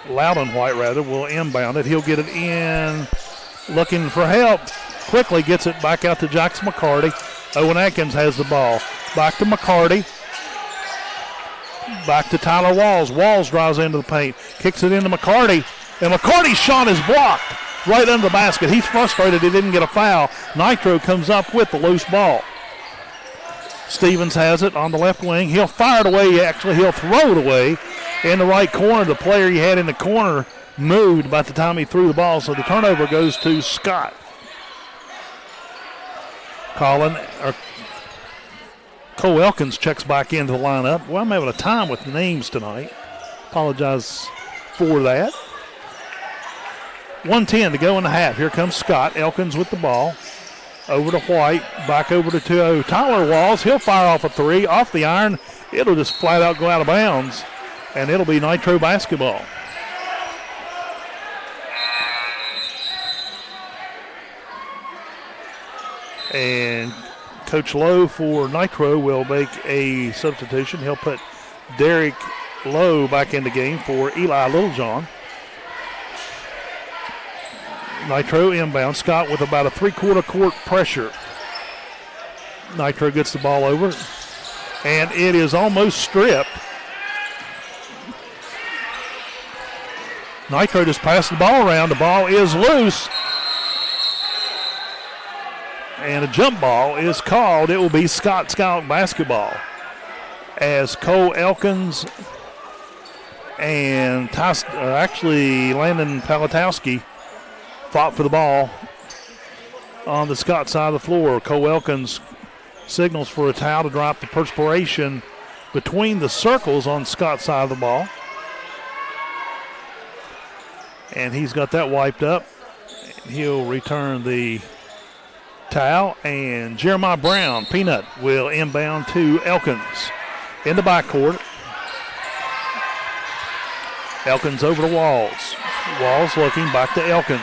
[SPEAKER 1] will inbound it. He'll get it in. Looking for help. Quickly gets it back out to Jax McCarty. Owen Atkins has the ball. Back to McCarty. Back to Tyler Walls. Walls drives into the paint. Kicks it into McCarty. And McCarty's shot is blocked right under the basket. He's frustrated he didn't get a foul. Nitro comes up with the loose ball. Stevens has it on the left wing. He'll fire it away. Actually, he'll throw it away in the right corner. The player he had in the corner moved by the time he threw the ball, so the turnover goes to Scott. Cole Elkins checks back into the lineup. Well, I'm having a time with the names tonight. Apologize for that. 1:10 to go in the half. Here comes Scott. Elkins with the ball. Over to White. Back over to Tyler Walls. He'll fire off a 3. Off the iron. It'll just flat out go out of bounds, and it'll be Nitro basketball. And Coach Lowe for Nitro will make a substitution. He'll put Derek Lowe back in the game for Eli Littlejohn. Nitro inbound. Scott with about a 3/4 court pressure. Nitro gets the ball over, and it is almost stripped. Nitro just passed the ball around. The ball is loose. And a jump ball is called. It will be Skyhawks basketball. As Cole Elkins and Landon Palatowski fought for the ball on the Scott side of the floor. Cole Elkins signals for a towel to drop the perspiration between the circles on Scott's side of the ball. And he's got that wiped up. He'll return the towel, and Jeremiah Brown, Peanut, will inbound to Elkins in the backcourt. Elkins over to Walls. Walls looking back to Elkins.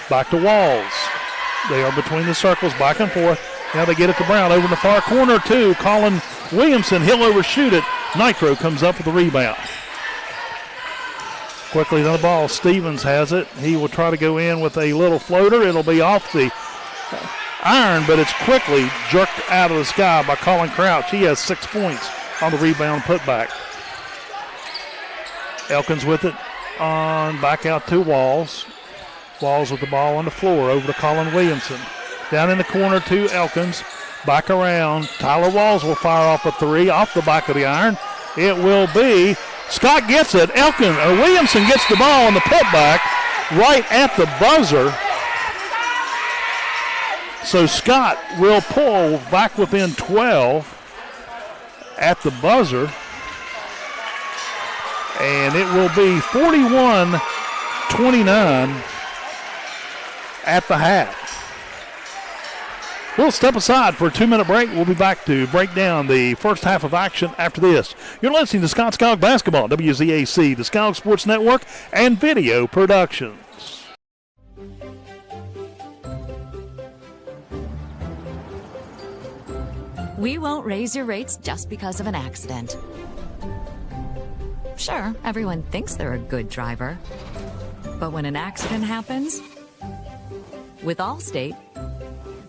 [SPEAKER 1] Back to Walls. They are between the circles, back and forth. Now they get it to Brown over in the far corner to Colin Williamson. He'll overshoot it. Nitro comes up with the rebound. Quickly on the ball, Stevens has it. He will try to go in with a little floater. It'll be off the iron, but it's quickly jerked out of the sky by Colin Crouch. He has 6 points on the rebound putback. Elkins with it on back out to Walls. Walls with the ball on the floor over to Colin Williamson. Down in the corner to Elkins. Back around. Tyler Walls will fire off a three off the back of the iron. It will be. Scott gets it. Williamson gets the ball on the putback right at the buzzer. So Scott will pull back within 12 at the buzzer. And it will be 41-29 at the half. We'll step aside for a 2-minute break. We'll be back to break down the first half of action after this. You're listening to Skyhawks Basketball, WZAC, the Skyhawks Sports Network, and Video Productions.
[SPEAKER 7] We won't raise your rates just because of an accident. Sure, everyone thinks they're a good driver. But when an accident happens, with Allstate,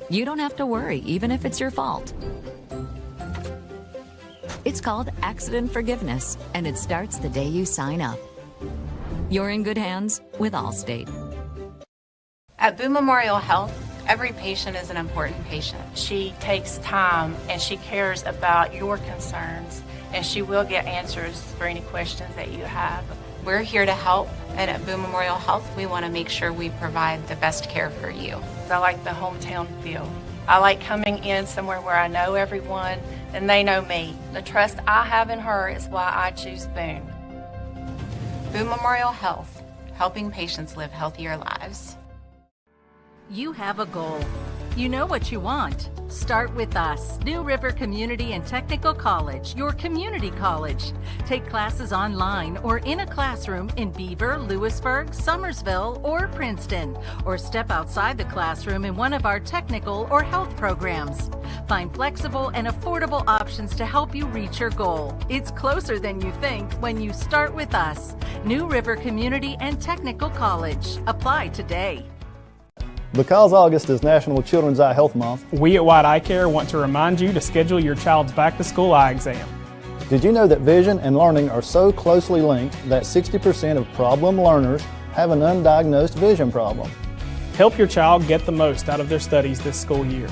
[SPEAKER 7] you don't have to worry, even if it's your fault. It's called accident forgiveness, and it starts the day you sign up. You're in good hands with Allstate.
[SPEAKER 2] At Boone Memorial Health, every patient is an important patient. She takes time and she cares about your concerns, and she will get answers for any questions that you have. We're here to help, and at Boone Memorial Health, we want to make sure we provide the best care for you. I like the hometown feel. I like coming in somewhere where I know everyone and they know me. The trust I have in her is why I choose Boone. Boone Memorial Health, helping patients live healthier lives.
[SPEAKER 3] You have a goal. You know what you want. Start with us, New River Community and Technical College, your community college. Take classes online or in a classroom in Beaver, Lewisburg, Summersville, or Princeton, or step outside the classroom in one of our technical or health programs. Find flexible and affordable options to help you reach your goal. It's closer than you think when you start with us, New River Community and Technical College. Apply today.
[SPEAKER 8] Because August is National Children's Eye Health Month,
[SPEAKER 9] we at White Eye Care want to remind you to schedule your child's back-to-school eye exam.
[SPEAKER 8] Did you know that vision and learning are so closely linked that 60% of problem learners have an undiagnosed vision problem?
[SPEAKER 9] Help your child get the most out of their studies this school year.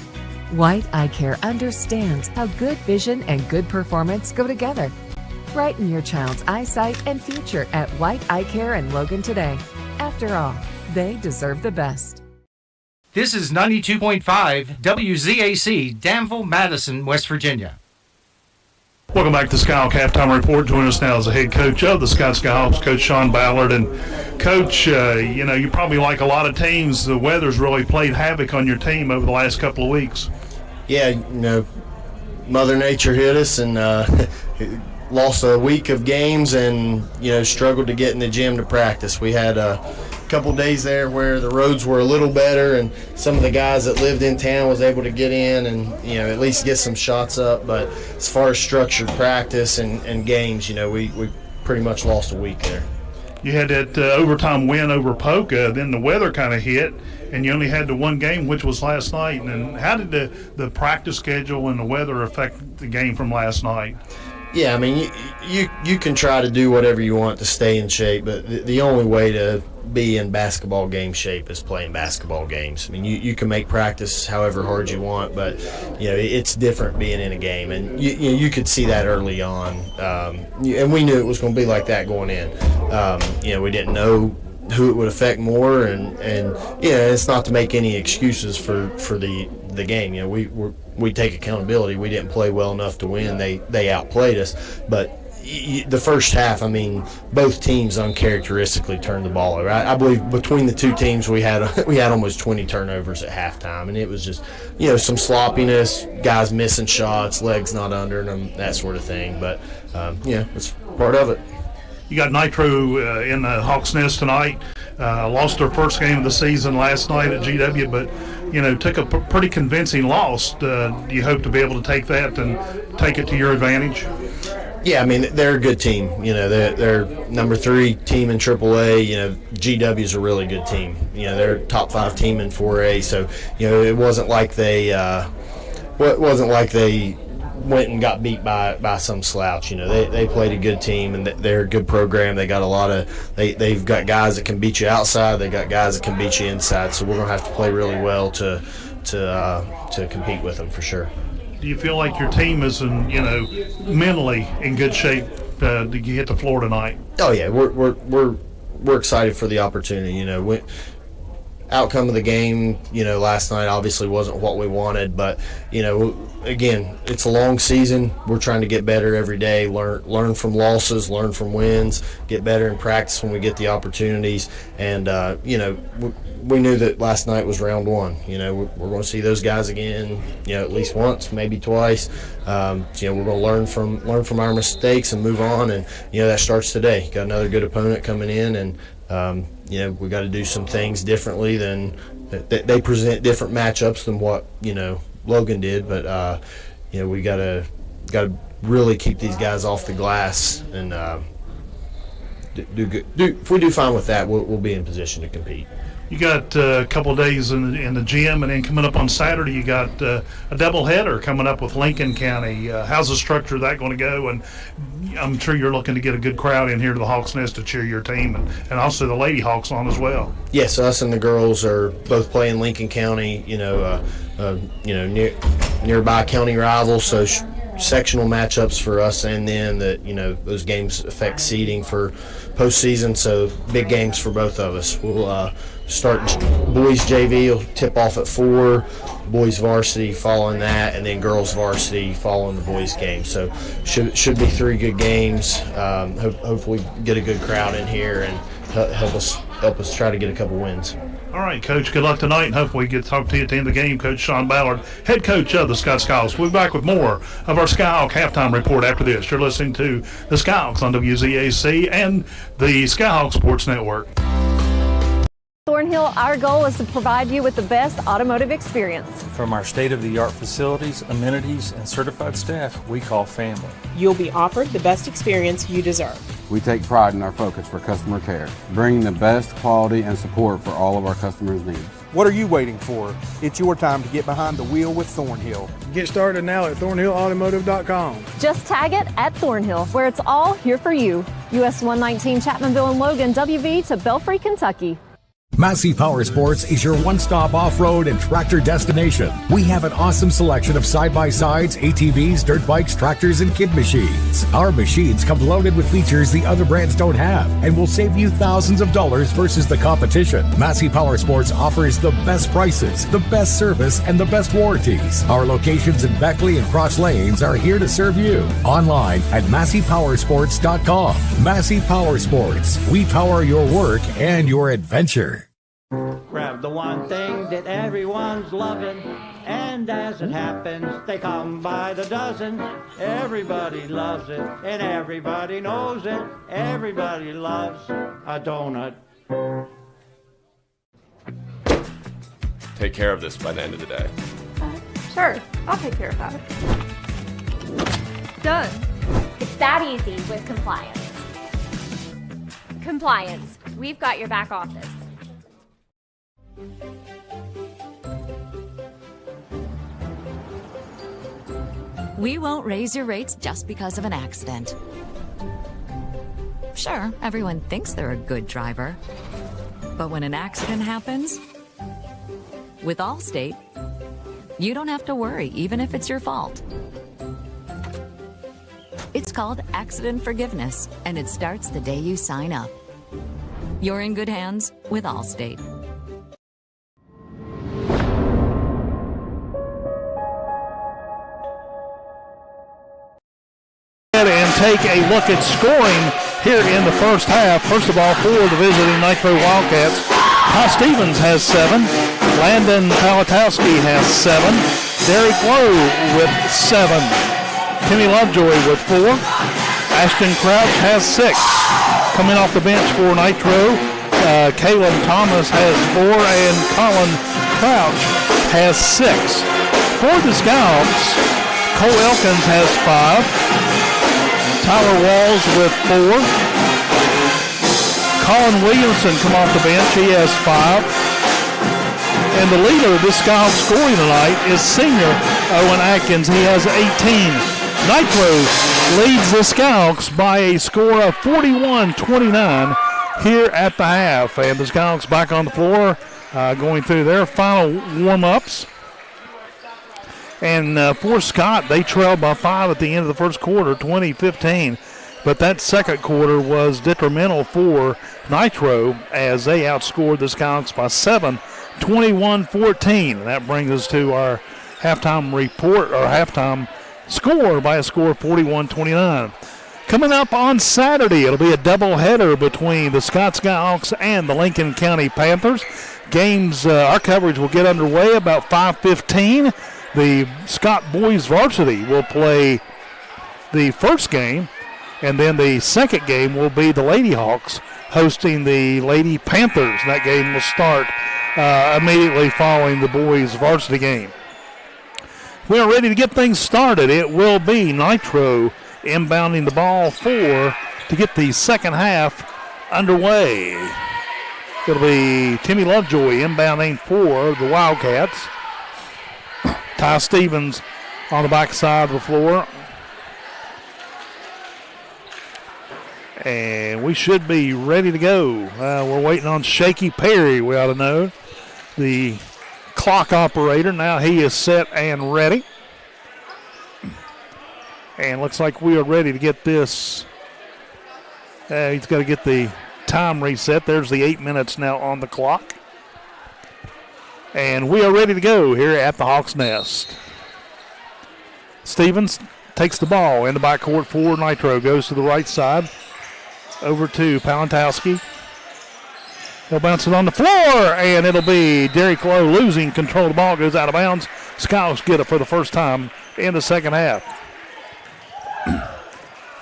[SPEAKER 10] White Eye Care understands how good vision and good performance go together. Brighten your child's eyesight and future at White Eye Care in Logan today. After all, they deserve the best.
[SPEAKER 5] This is 92.5 WZAC, Danville, Madison, West Virginia.
[SPEAKER 1] Welcome back to Skyhawk Halftime Report. Joining us now is the head coach of the Skyhawks, Coach Sean Ballard. And, Coach, you probably like a lot of teams, the weather's really played havoc on your team over the last couple of weeks.
[SPEAKER 6] Yeah, Mother Nature hit us and lost a week of games and, struggled to get in the gym to practice. We had a couple days there where the roads were a little better and some of the guys that lived in town was able to get in and at least get some shots up, but as far as structured practice and games, we pretty much lost a week there.
[SPEAKER 1] You had that overtime win over Polka, then the weather kind of hit, and you only had the one game, which was last night. And how did the practice schedule and the weather affect the game from last night?
[SPEAKER 6] Yeah, I mean, you can try to do whatever you want to stay in shape, but the only way to be in basketball game shape is playing basketball games. I mean, you can make practice however hard you want, but it's different being in a game, and you could see that early on, and we knew it was going to be like that going in. We didn't know who it would affect more, and it's not to make any excuses for the game. We take accountability. We didn't play well enough to win. They outplayed us, but the first half, I mean, both teams uncharacteristically turned the ball over. I believe between the two teams we had almost 20 turnovers at halftime, and it was just some sloppiness, guys missing shots, legs not under them, that sort of thing. But it's part of it.
[SPEAKER 1] You got Nitro in the Hawks Nest tonight. Lost their first game of the season last night at GW, but took a pretty convincing loss. Do you hope to be able to take that and take it to your advantage?
[SPEAKER 6] Yeah, I mean, they're a good team. They're number 3 team in AAA. GW's a really good team. They're a top 5 team in 4A. So it wasn't like they went and got beat by some slouch. They played a good team, and they're a good program. They got they've got guys that can beat you outside. They got guys that can beat you inside. So we're gonna have to play really well to compete with them for sure.
[SPEAKER 1] Do you feel like your team is mentally in good shape to hit the floor tonight?
[SPEAKER 6] Oh yeah, we're excited for the opportunity. Outcome of the game, last night obviously wasn't what we wanted, but again, it's a long season. We're trying to get better every day, learn from losses, learn from wins, get better in practice when we get the opportunities. And we knew that last night was round 1. We're going to see those guys again, at least once, maybe twice. We're going to learn from our mistakes and move on, and that starts today. Got another good opponent coming in, and we got to do some things differently than they present different matchups than what Logan did, but we got to really keep these guys off the glass and do good. If we do fine with that, we'll be in position to compete.
[SPEAKER 1] You got a couple of days in the gym, and then coming up on Saturday, you got a doubleheader coming up with Lincoln County. How's the structure of that going to go? And I'm sure you're looking to get a good crowd in here to the Hawks Nest to cheer your team, and also the Lady Hawks on as well.
[SPEAKER 6] Yes, us and the girls are both playing Lincoln County. Nearby county rivals, so sectional matchups for us and them. That those games affect seeding for postseason, so big games for both of us. We'll start boys JV will tip off at 4, boys varsity following that, and then girls varsity following the boys game. So should be 3 good games. Hopefully get a good crowd in here and help us try to get a couple wins.
[SPEAKER 1] All right, Coach, good luck tonight, and hopefully we get to talk to you at the end of the game. Coach Sean Ballard, head coach of the Scott Skyhawks. We'll be back with more of our Skyhawk halftime report after this. You're listening to the Skyhawks on WZAC and the Skyhawk Sports Network.
[SPEAKER 18] Thornhill, our goal is to provide you with the best automotive experience.
[SPEAKER 19] From our state-of-the-art facilities, amenities, and certified staff, we call family.
[SPEAKER 20] You'll be offered the best experience you deserve.
[SPEAKER 21] We take pride in our focus for customer care, bringing the best quality and support for all of our customers' needs.
[SPEAKER 22] What are you waiting for? It's your time to get behind the wheel with Thornhill.
[SPEAKER 23] Get started now at thornhillautomotive.com.
[SPEAKER 18] Just tag it at Thornhill, where it's all here for you. US 119 Chapmanville and Logan, WV to Belfry, Kentucky.
[SPEAKER 4] Massey Power Sports is your one-stop off-road and tractor destination. We have an awesome selection of side-by-sides, ATVs, dirt bikes, tractors, and kid machines. Our machines come loaded with features the other brands don't have and will save you thousands of dollars versus the competition. Massey Power Sports offers the best prices, the best service, and the best warranties. Our locations in Beckley and Cross Lanes are here to serve you. Online at MasseyPowersports.com. Massey Power Sports. We power your work and your adventure.
[SPEAKER 12] Grab the one thing that everyone's loving, and as it happens, they come by the dozen. Everybody loves it, and everybody knows it. Everybody loves a donut.
[SPEAKER 15] Take care of this by the end of the day.
[SPEAKER 16] Sure, I'll take care of that.
[SPEAKER 17] Done. It's that easy with compliance. Compliance. We've got your back office.
[SPEAKER 7] We won't raise your rates just because of an accident. Sure, everyone thinks they're a good driver. But when an accident happens, with Allstate, you don't have to worry, even if it's your fault. It's called accident forgiveness, and it starts the day you sign up. You're in good hands with Allstate.
[SPEAKER 1] And take a look at scoring here in the first half. First of all, for the visiting Nitro Wildcats, Ty Stevens has 7. Landon Palatowski has 7. Derek Lowe with 7. Timmy Lovejoy with 4. Ashton Crouch has 6. Coming off the bench for Nitro, Caleb Thomas has 4, and Colin Crouch has 6. For the Skyhawks, Cole Elkins has 5. Tyler Walls with 4. Colin Williamson come off the bench. He has 5. And the leader of this Skyhawks scoring tonight is senior Owen Atkins. He has 18. Nitro leads the Skyhawks by a score of 41-29 here at the half. And the Skyhawks back on the floor going through their final warm-ups. And for Scott, they trailed by 5 at the end of the first quarter, 20-15. But that second quarter was detrimental for Nitro as they outscored the Skyhawks by 7, 21-14. That brings us to our halftime report, or halftime score by a score of 41-29. Coming up on Saturday, it'll be a doubleheader between the Scott Skyhawks and the Lincoln County Panthers. Games, our coverage will get underway about 5:15. The Scott boys varsity will play the first game, and then the second game will be the Lady Hawks hosting the Lady Panthers. That game will start immediately following the boys varsity game. We are ready to get things started. It will be Nitro inbounding the ball to get the second half underway. It'll be Timmy Lovejoy inbounding for the Wildcats. Ty Stevens on the back side of the floor. And we should be ready to go. We're waiting on Shaky Perry, we ought to know. The clock operator. Now he is set and ready. And looks like we are ready to get this. He's got to get the time reset. There's the 8 minutes now on the clock. And we are ready to go here at the Hawks Nest. Stevens takes the ball in the backcourt for Nitro. Goes to the right side. Over to Palantowski. He'll bounce it on the floor, and it'll be Derek Lowe losing control of the ball. Goes out of bounds. Skyhawks get it for the first time in the second half.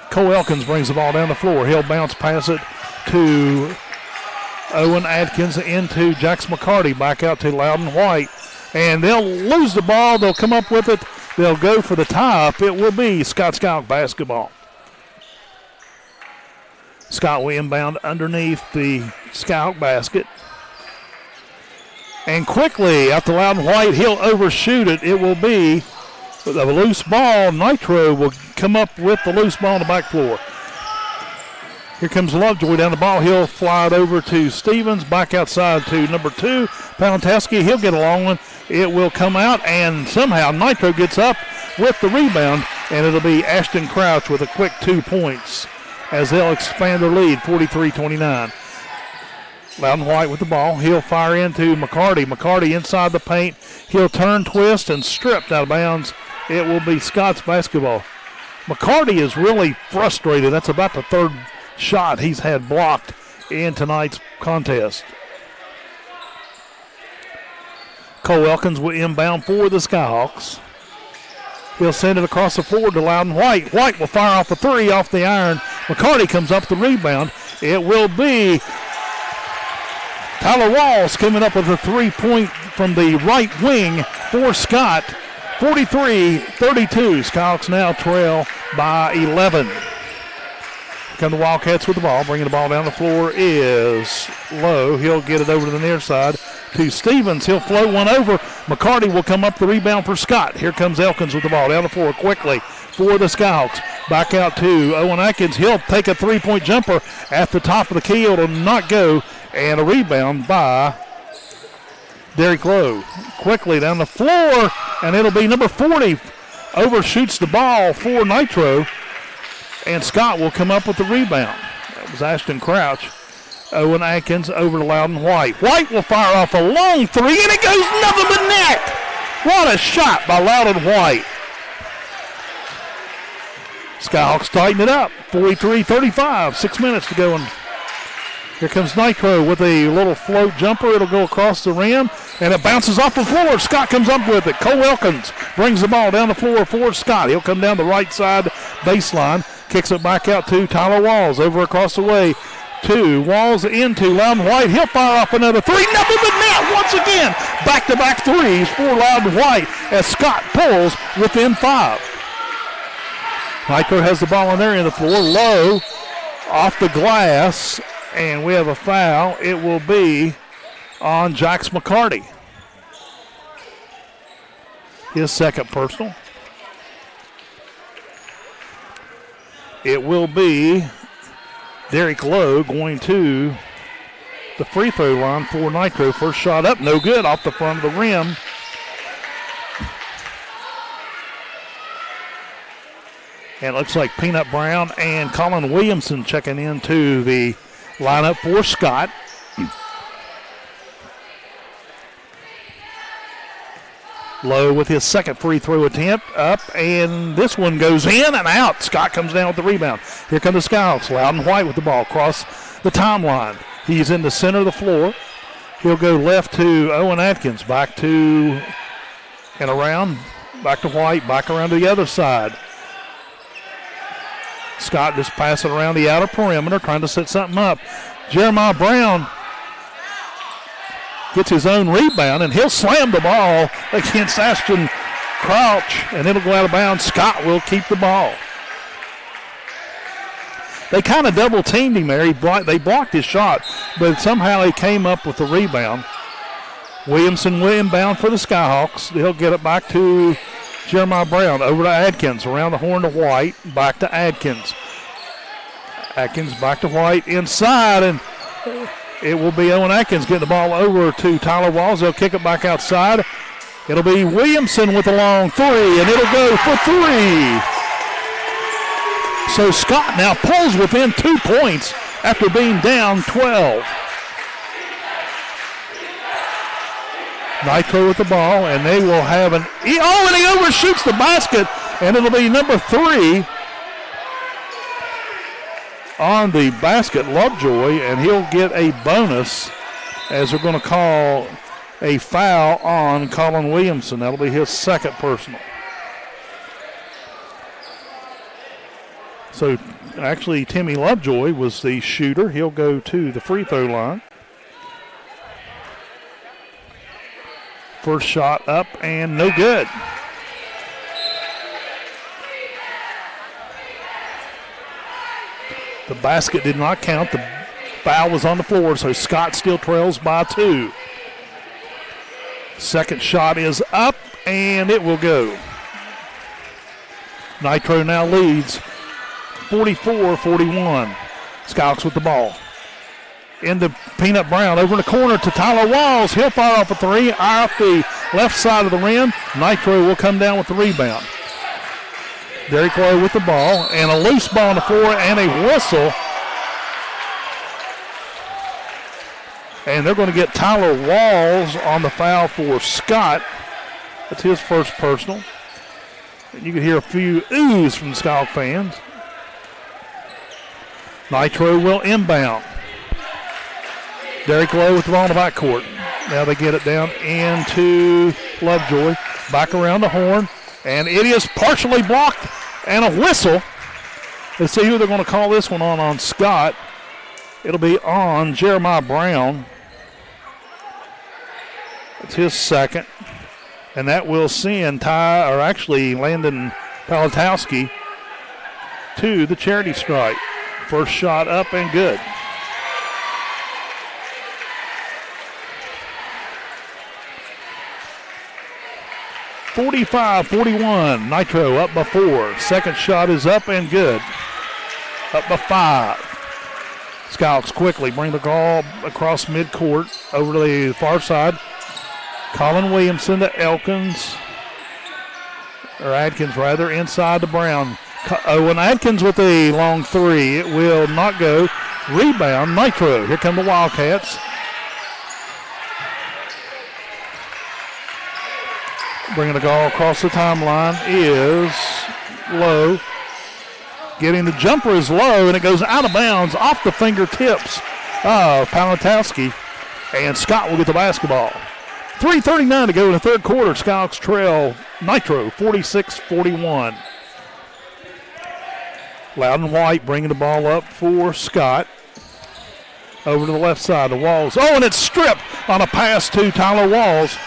[SPEAKER 1] Cole Elkins brings the ball down the floor. He'll bounce pass it to Owen Atkins into Jax McCarty. Back out to Loudon White. And they'll lose the ball. They'll come up with it. They'll go for the tie-up. It will be Scott Skyhawk basketball. Scott will inbound underneath the Skyhawk basket. And quickly out to Loudon White. He'll overshoot it. It will be a loose ball. Nitro will come up with the loose ball on the back floor. Here comes Lovejoy down the ball. He'll fly it over to Stevens. Back outside to number 2, Palantowski. He'll get a long one. It will come out, and somehow Nitro gets up with the rebound, and it'll be Ashton Crouch with a quick 2 points as they'll expand their lead, 43-29. Loudon White with the ball. He'll fire into McCarty. McCarty inside the paint. He'll turn, twist, and stripped out of bounds. It will be Scott's basketball. McCarty is really frustrated. That's about the third shot he's had blocked in tonight's contest. Cole Elkins will inbound for the Skyhawks. He'll send it across the floor to Loudon White. White will fire off the 3 off the iron. McCarty comes up the rebound. It will be Tyler Walls coming up with a 3-point from the right wing for Scott. 43-32. Skyhawks now trail by 11. Come the Wildcats with the ball. Bringing the ball down the floor is Lowe. He'll get it over to the near side to Stevens. He'll float one over. McCarty will come up the rebound for Scott. Here comes Elkins with the ball down the floor quickly for the Skyhawks. Back out to Owen Atkins. He'll take a three-point jumper at the top of the key. It'll not go. And a rebound by Derek Lowe. Quickly down the floor, and it'll be number 40. Overshoots the ball for Nitro. And Scott will come up with the rebound. That was Ashton Crouch. Owen Atkins over to Loudon White. White will fire off a long three, and it goes nothing but net. What a shot by Loudon White. Skyhawks tighten it up. 43-35, 6 minutes to go. And here comes Nitro with a little float jumper. It'll go across the rim, and it bounces off the floor. Scott comes up with it. Cole Elkins brings the ball down the floor for Scott. He'll come down the right side baseline. Kicks it back out to Tyler Walls over across the way to Walls into Loudon White. He'll fire off another three. Nothing but net once again. Back-to-back threes for Loudon White as Scott pulls within 5. Nitro has the ball on their end of the floor. Low off the glass, and we have a foul. It will be on Jax McCarty. His second personal. It will be Derek Lowe going to the free throw line for Nitro. First shot up, no good, off the front of the rim. And it looks like Peanut Brown and Colin Williamson checking into the lineup for Scott. Lowe with his second free throw attempt up, and this one goes in and out. Scott comes down with the rebound. Here come the Skyhawks. Loudon White with the ball across the timeline. He's in the center of the floor. He'll go left to Owen Atkins, back to and around, back to White, back around to the other side. Scott just passing around the outer perimeter, trying to set something up. Jeremiah Brown gets his own rebound, and he'll slam the ball against Ashton Crouch, and it'll go out of bounds. Scott will keep the ball. They kind of double-teamed him there. They blocked his shot, but somehow he came up with the rebound. Williamson will inbound for the Skyhawks. He'll get it back to Jeremiah Brown, over to Adkins, around the horn to White, back to Adkins. Adkins back to White, inside, and it will be Owen Atkins getting the ball over to Tyler Walls. They'll kick it back outside. It'll be Williamson with a long three, and it'll go for 3. So Scott now pulls within 2 points after being down 12. Nitro with the ball, and they will have and he overshoots the basket, and it'll be number 3 on the basket, Lovejoy, and he'll get a bonus as they're going to call a foul on Colin Williamson. That'll be his second personal. So actually Timmy Lovejoy was the shooter. He'll go to the free throw line. First shot up and no good. The basket did not count. The foul was on the floor, so Scott still trails by 2. Second shot is up, and it will go. Nitro now leads 44-41. Skyhawks with the ball. Into Peanut Brown, over in the corner to Tyler Walls. He'll fire off a 3 off the left side of the rim. Nitro will come down with the rebound. Derek Lowe with the ball, and a loose ball on the floor and a whistle. And they're going to get Tyler Walls on the foul for Scott. That's his first personal. And you can hear a few oohs from the Skyhawk fans. Nitro will inbound. Derek Lowe with the ball in the backcourt. Now they get it down into Lovejoy. Back around the horn. And it is partially blocked, and a whistle. Let's see who they're going to call this one on Scott. It'll be on Jeremiah Brown. It's his second. And that will send Landon Palatowski to the charity stripe. First shot up and good. (45-41). Nitro up by 4. Second shot is up and good. Up by 5. Skyhawks quickly bring the ball across midcourt over to the far side. Colin Williamson to Adkins, inside to Brown. Owen Adkins with a long three. It will not go. Rebound, Nitro. Here come the Wildcats. Bringing the ball across the timeline is Lowe. Getting the jumper is low, and it goes out of bounds off the fingertips of Palatowski. And Scott will get the basketball. 3:39 to go in the third quarter. Skyhawks trail Nitro 46-41. Loudon White bringing the ball up for Scott. Over to the left side to Walls. Oh, and it's stripped on a pass to Tyler Walls.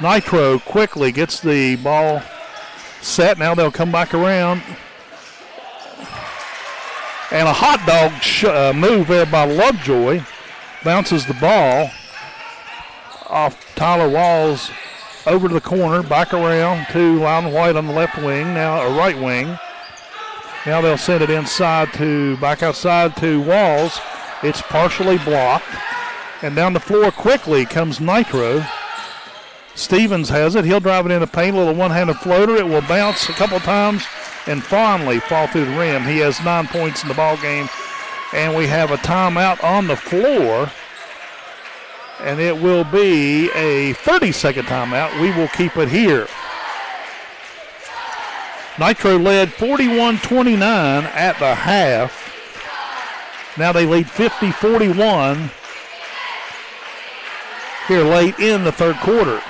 [SPEAKER 1] Nitro quickly gets the ball set. Now they'll come back around. And a hot dog move there by Lovejoy. Bounces the ball off Tyler Walls over to the corner. Back around to Loudon White on the left wing. Now a right wing. Now they'll send it back outside to Walls. It's partially blocked. And down the floor quickly comes Nitro. Stevens has it. He'll drive it in the paint. A little one-handed floater. It will bounce a couple times and fondly fall through the rim. He has 9 points in the ball game. And we have a timeout on the floor. And it will be a 30-second timeout. We will keep it here. Nitro led 41-29 at the half. Now they lead 50-41 here late in the third quarter.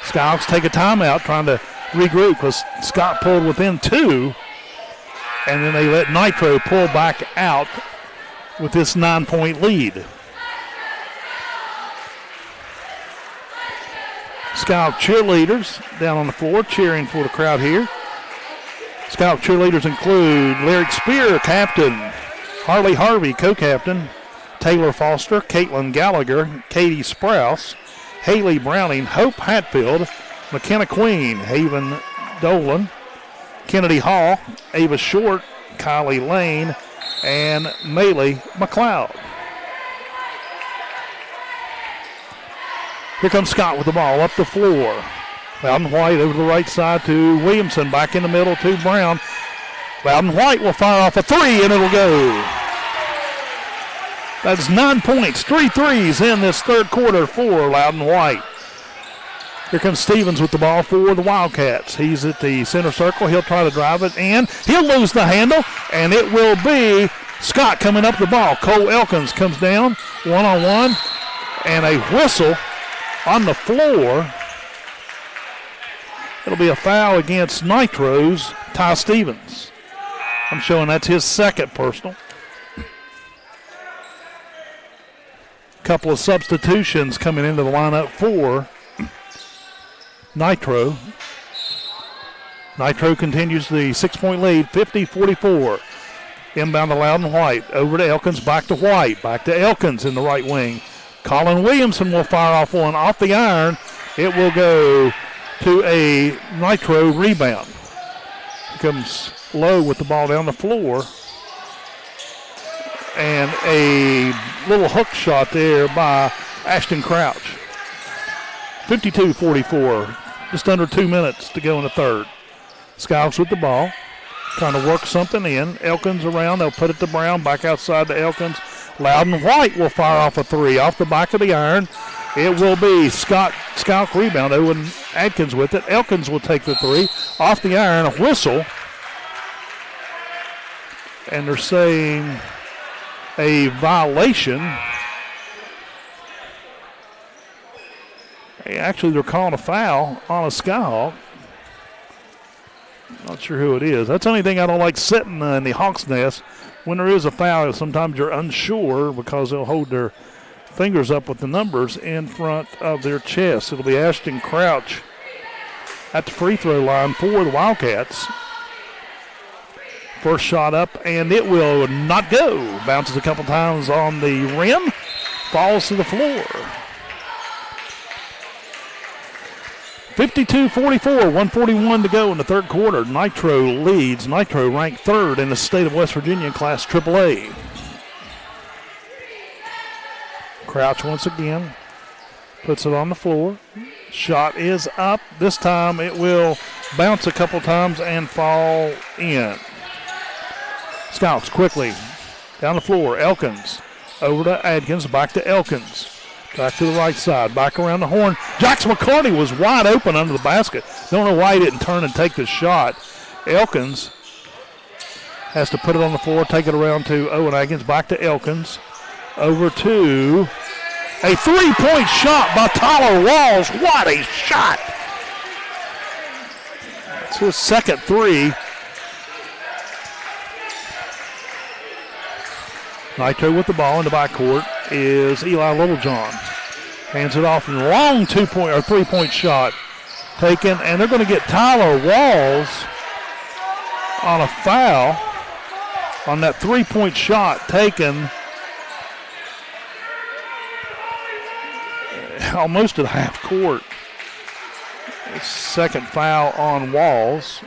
[SPEAKER 1] Skyhawks take a timeout trying to regroup because Scott pulled within 2. And then they let Nitro pull back out with this 9-point lead. Skyhawk cheerleaders down on the floor cheering for the crowd here. Skyhawk cheerleaders include Lyric Spear, captain, Harley Harvey, co-captain, Taylor Foster, Caitlin Gallagher, Katie Sprouse, Haley Browning, Hope Hatfield, McKenna Queen, Haven Dolan, Kennedy Hall, Ava Short, Kylie Lane, and Maylee McLeod. Here comes Scott with the ball up the floor. Loudon White over to the right side to Williamson. Back in the middle to Brown. Loudon White will fire off a 3, and it'll go. That's 9 points, 3 threes in this third quarter for Loudon White. Here comes Stevens with the ball for the Wildcats. He's at the center circle. He'll try to drive it, and he'll lose the handle, and it will be Scott coming up the ball. Cole Elkins comes down, one-on-one, and a whistle on the floor. It'll be a foul against Nitro's Ty Stevens. I'm showing that's his second personal. Couple of substitutions coming into the lineup for Nitro. Nitro continues the 6-point lead, 50-44. Inbound to Loudon White. Over to Elkins, back to White. Back to Elkins in the right wing. Colin Williamson will fire off one off the iron. It will go to a Nitro rebound. Here comes Lowe with the ball down the floor. And a little hook shot there by Ashton Crouch. 52-44. Just under 2 minutes to go in the third. Skyhawks with the ball. Trying to work something in. Elkins around. They'll put it to Brown. Back outside to Elkins. Loudon White will fire off a 3 off the back of the iron. It will be Skyhawk rebound. Owen Adkins with it. Elkins will take the 3 off the iron. A whistle. And they're saying a violation. Actually, they're calling a foul on a Skyhawk. Not sure who it is. That's the only thing I don't like sitting in the Hawks' nest. When there is a foul, sometimes you're unsure because they'll hold their fingers up with the numbers in front of their chest. It'll be Ashton Crouch at the free throw line for the Wildcats. First shot up, and it will not go. Bounces a couple times on the rim, falls to the floor. 52-44, 141 to go in the third quarter. Nitro leads. Nitro ranked third in the state of West Virginia in Class AAA. Crouch once again, puts it on the floor. Shot is up. This time it will bounce a couple times and fall in. Skyhawks quickly down the floor. Elkins over to Adkins, back to Elkins. Back to the right side, back around the horn. Jackson McCarty was wide open under the basket. Don't know why he didn't turn and take the shot. Elkins has to put it on the floor, take it around to Owen Adkins, back to Elkins. Over to a three-point shot by Tyler Walls. What a shot! It's his second three. Nitro with the ball in the backcourt is Eli Littlejohn. Hands it off, and long three-point shot taken, and they're going to get Tyler Walls on a foul on that three-point shot taken almost at half court. Second foul on Walls.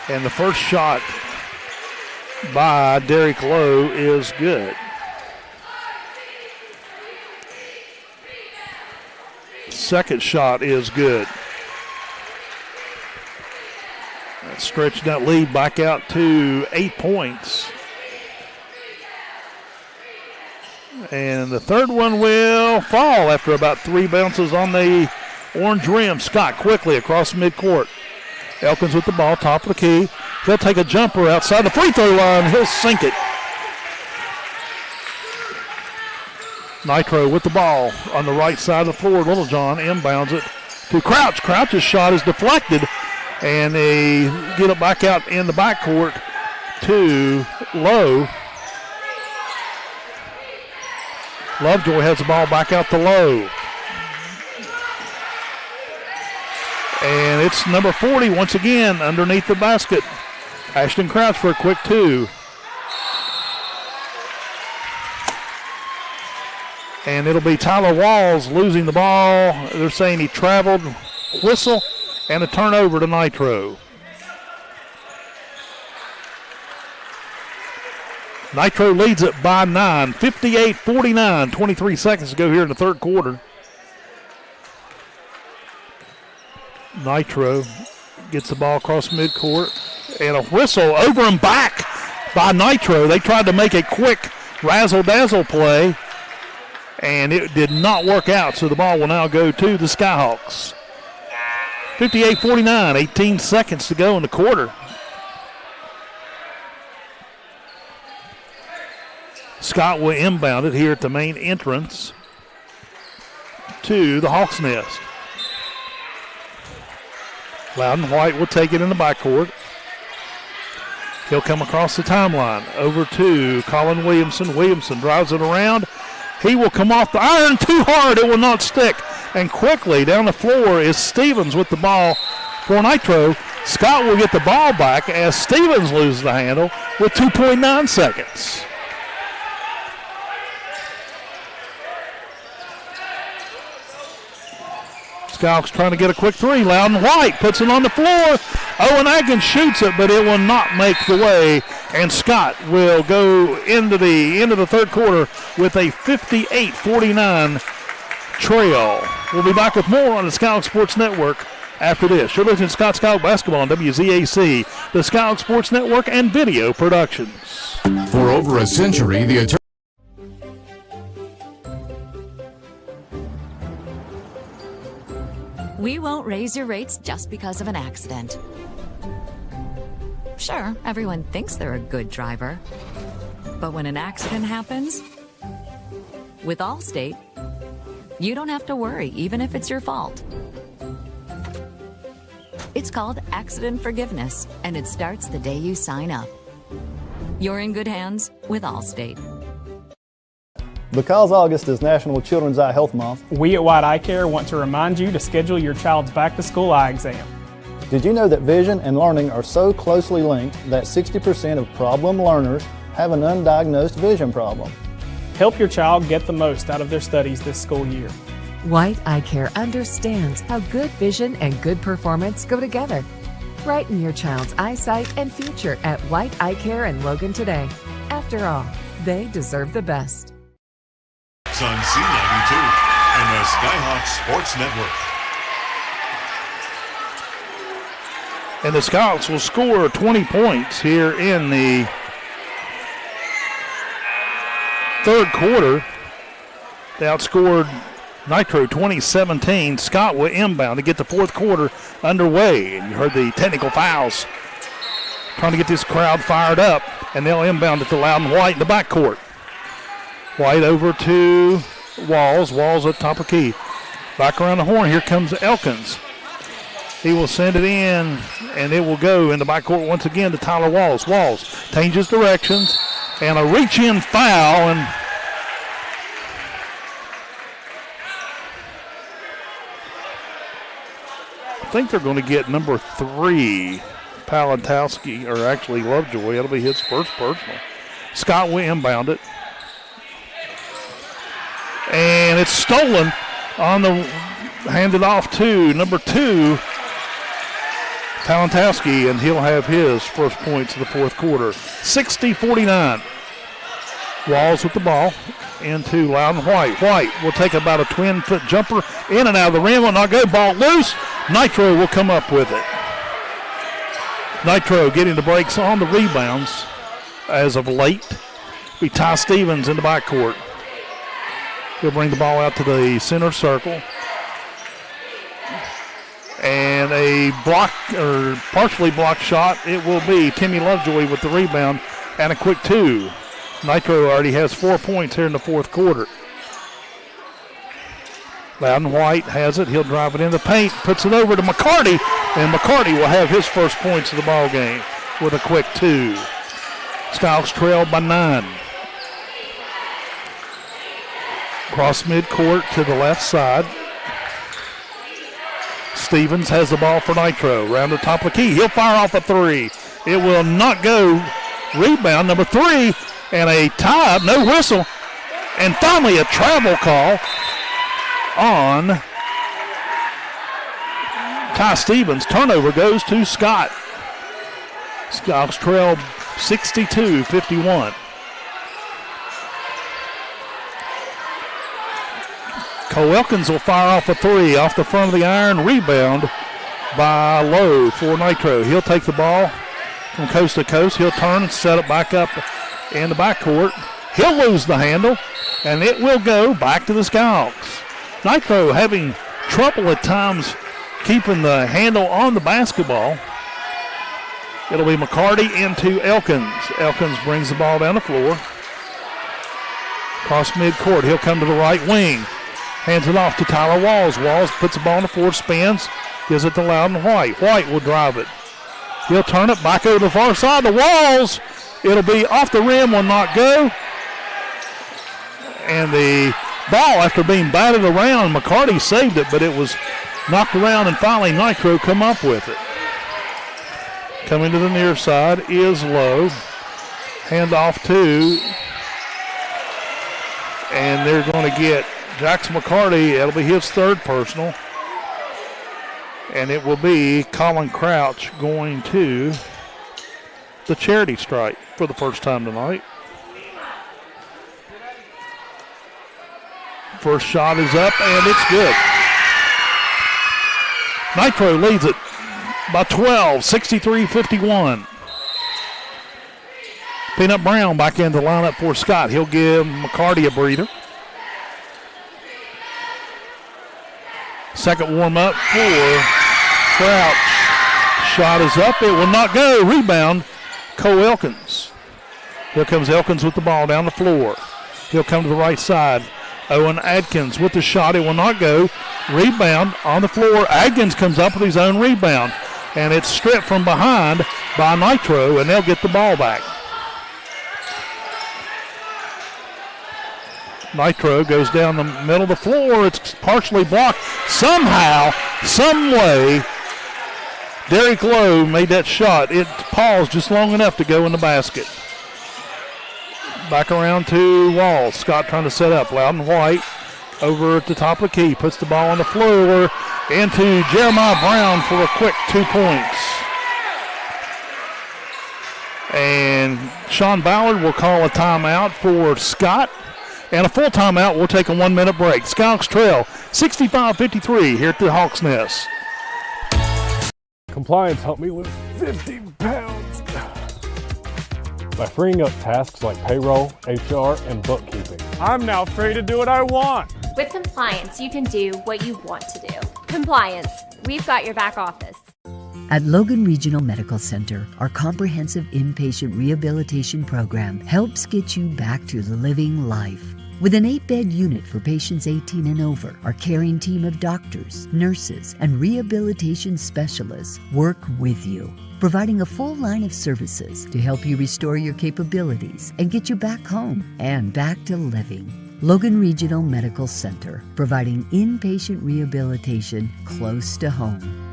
[SPEAKER 1] And the first shot by Derek Lowe is good. Second shot is good. That stretched that lead back out to 8 points. And the third one will fall after about three bounces on the orange rim. Scott quickly across midcourt. Elkins with the ball, top of the key. He'll take a jumper outside the free throw line. He'll sink it. Nitro with the ball on the right side of the floor. Littlejohn inbounds it to Crouch. Crouch's shot is deflected, and they get it back out in the backcourt to Lowe. Lovejoy has the ball back out to Lowe. And it's number 40 once again underneath the basket. Ashton Crouch for a quick two. And it'll be Tyler Walls losing the ball. They're saying he traveled. Whistle and a turnover to Nitro. Nitro leads it by 9, 58-49, 23 seconds to go here in the third quarter. Nitro gets the ball across midcourt, and a whistle over and back by Nitro. They tried to make a quick razzle-dazzle play, and it did not work out, so the ball will now go to the Skyhawks. 58-49, 18 seconds to go in the quarter. Scott will inbound it here at the main entrance to the Hawks' Nest. Loudon White will take it in the backcourt. He'll come across the timeline over to Colin Williamson. Williamson drives it around. He will come off the iron too hard. It will not stick. And quickly down the floor is Stevens with the ball for Nitro. Scott will get the ball back as Stevens loses the handle with 2.9 seconds. Skyhawks trying to get a quick three. Loudon White puts it on the floor. Owen Adkins shoots it, but it will not make the way. And Scott will go into the end of the third quarter with a 58-49 trail. We'll be back with more on the Skyhawks Sports Network after this. You're listening to Scott Skyhawk Basketball on WZAC, the Skyhawks Sports Network, and Video Productions.
[SPEAKER 4] For over a century, the attorney.
[SPEAKER 7] We won't raise your rates just because of an accident. Sure, everyone thinks they're a good driver. But when an accident happens, with Allstate, you don't have to worry, even if it's your fault. It's called accident forgiveness, and it starts the day you sign up. You're in good hands with Allstate.
[SPEAKER 8] Because August is National Children's Eye Health Month,
[SPEAKER 9] we at White Eye Care want to remind you to schedule your child's back-to-school eye exam.
[SPEAKER 8] Did you know that vision and learning are so closely linked that 60% of problem learners have an undiagnosed vision problem?
[SPEAKER 9] Help your child get the most out of their studies this school year.
[SPEAKER 10] White Eye Care understands how good vision and good performance go together. Brighten your child's eyesight and future at White Eye Care in Logan today. After all, they deserve the best.
[SPEAKER 11] It's on C92 and the Skyhawks Sports Network.
[SPEAKER 1] And the Skyhawks will score 20 points here in the third quarter. They outscored Nitro 20-17. Scott will inbound to get the fourth quarter underway. And you heard the technical fouls trying to get this crowd fired up. And they'll inbound it to Loudon White in the backcourt. White over to Walls. Walls up top of key. Back around the horn. Here comes Elkins. He will send it in, and it will go in the backcourt once again to Tyler Walls. Walls changes directions, and a reach-in foul, and I think they're going to get number 3, Palantowski, or actually Lovejoy. That'll be his first personal. Scott will inbound it. And it's stolen on the, handed off to number 2, Palantowski, and he'll have his first points of the fourth quarter. 60-49. Walls with the ball into Loudon White. White will take about a twin-foot jumper in and out of the rim. Will not go. Ball loose. Nitro will come up with it. Nitro getting the breaks on the rebounds as of late. Be Ty Stevens in the backcourt. He'll bring the ball out to the center circle. And a block or partially blocked shot. It will be Timmy Lovejoy with the rebound and a quick 2. Nitro already has 4 points here in the fourth quarter. Loudon White has it. He'll drive it in the paint, puts it over to McCarty, and McCarty will have his first points of the ball game with a quick 2. Skyhawks trail by 9. Cross midcourt to the left side. Stevens has the ball for Nitro. Around the top of the key. He'll fire off a 3. It will not go. Rebound number 3. And a tie, no whistle. And finally a travel call on Ty Stevens. Turnover goes to Scott. Skyhawks trail 62-51. Cole Elkins will fire off a 3 off the front of the iron. Rebound by Lowe for Nitro. He'll take the ball from coast to coast. He'll turn and set it back up in the backcourt. He'll lose the handle, and it will go back to the Skyhawks. Nitro having trouble at times keeping the handle on the basketball. It'll be McCarty into Elkins. Elkins brings the ball down the floor. Cross midcourt. He'll come to the right wing. Hands it off to Tyler Walls. Walls puts the ball on the floor, spins, gives it to Loudon White. White will drive it. He'll turn it back over to the far side. The Walls. It'll be off the rim, will not go. And the ball, after being batted around, McCarty saved it, but it was knocked around, and finally Nitro come up with it. Coming to the near side is Lowe. Hand off to, and they're going to get Jackson McCarty. It'll be his third personal. And it will be Colin Crouch going to the charity stripe for the first time tonight. First shot is up, and it's good. Nitro leads it by 12, 63-51. Peanut Brown back in the lineup for Scott. He'll give McCarty a breather. Second warm-up for Crouch. Shot is up. It will not go. Rebound, Cole Elkins. Here comes Elkins with the ball down the floor. He'll come to the right side. Owen Adkins with the shot. It will not go. Rebound on the floor. Adkins comes up with his own rebound. And it's stripped from behind by Nitro, and they'll get the ball back. Nitro goes down the middle of the floor. It's partially blocked. Somehow, some way, Derek Lowe made that shot. It paused just long enough to go in the basket. Back around to Wall. Scott trying to set up. Loudon White over at the top of the key. Puts the ball on the floor into Jeremiah Brown for a quick 2 points. And Sean Ballard will call a timeout for Scott. And a full timeout. We'll take a 1 minute break. Skyhawks trail 65-53 here at the Hawks Nest.
[SPEAKER 2] Compliance helped me lose 50 pounds by freeing up tasks like payroll, HR, and bookkeeping. I'm now free to do what I want.
[SPEAKER 17] With Compliance, you can do what you want to do. Compliance, we've got your back office.
[SPEAKER 13] At Logan Regional Medical Center, our comprehensive inpatient rehabilitation program helps get you back to living life. With an 8-bed unit for patients 18 and over, our caring team of doctors, nurses, and rehabilitation specialists work with you, providing a full line of services to help you restore your capabilities and get you back home and back to living. Logan Regional Medical Center, providing inpatient rehabilitation close to home.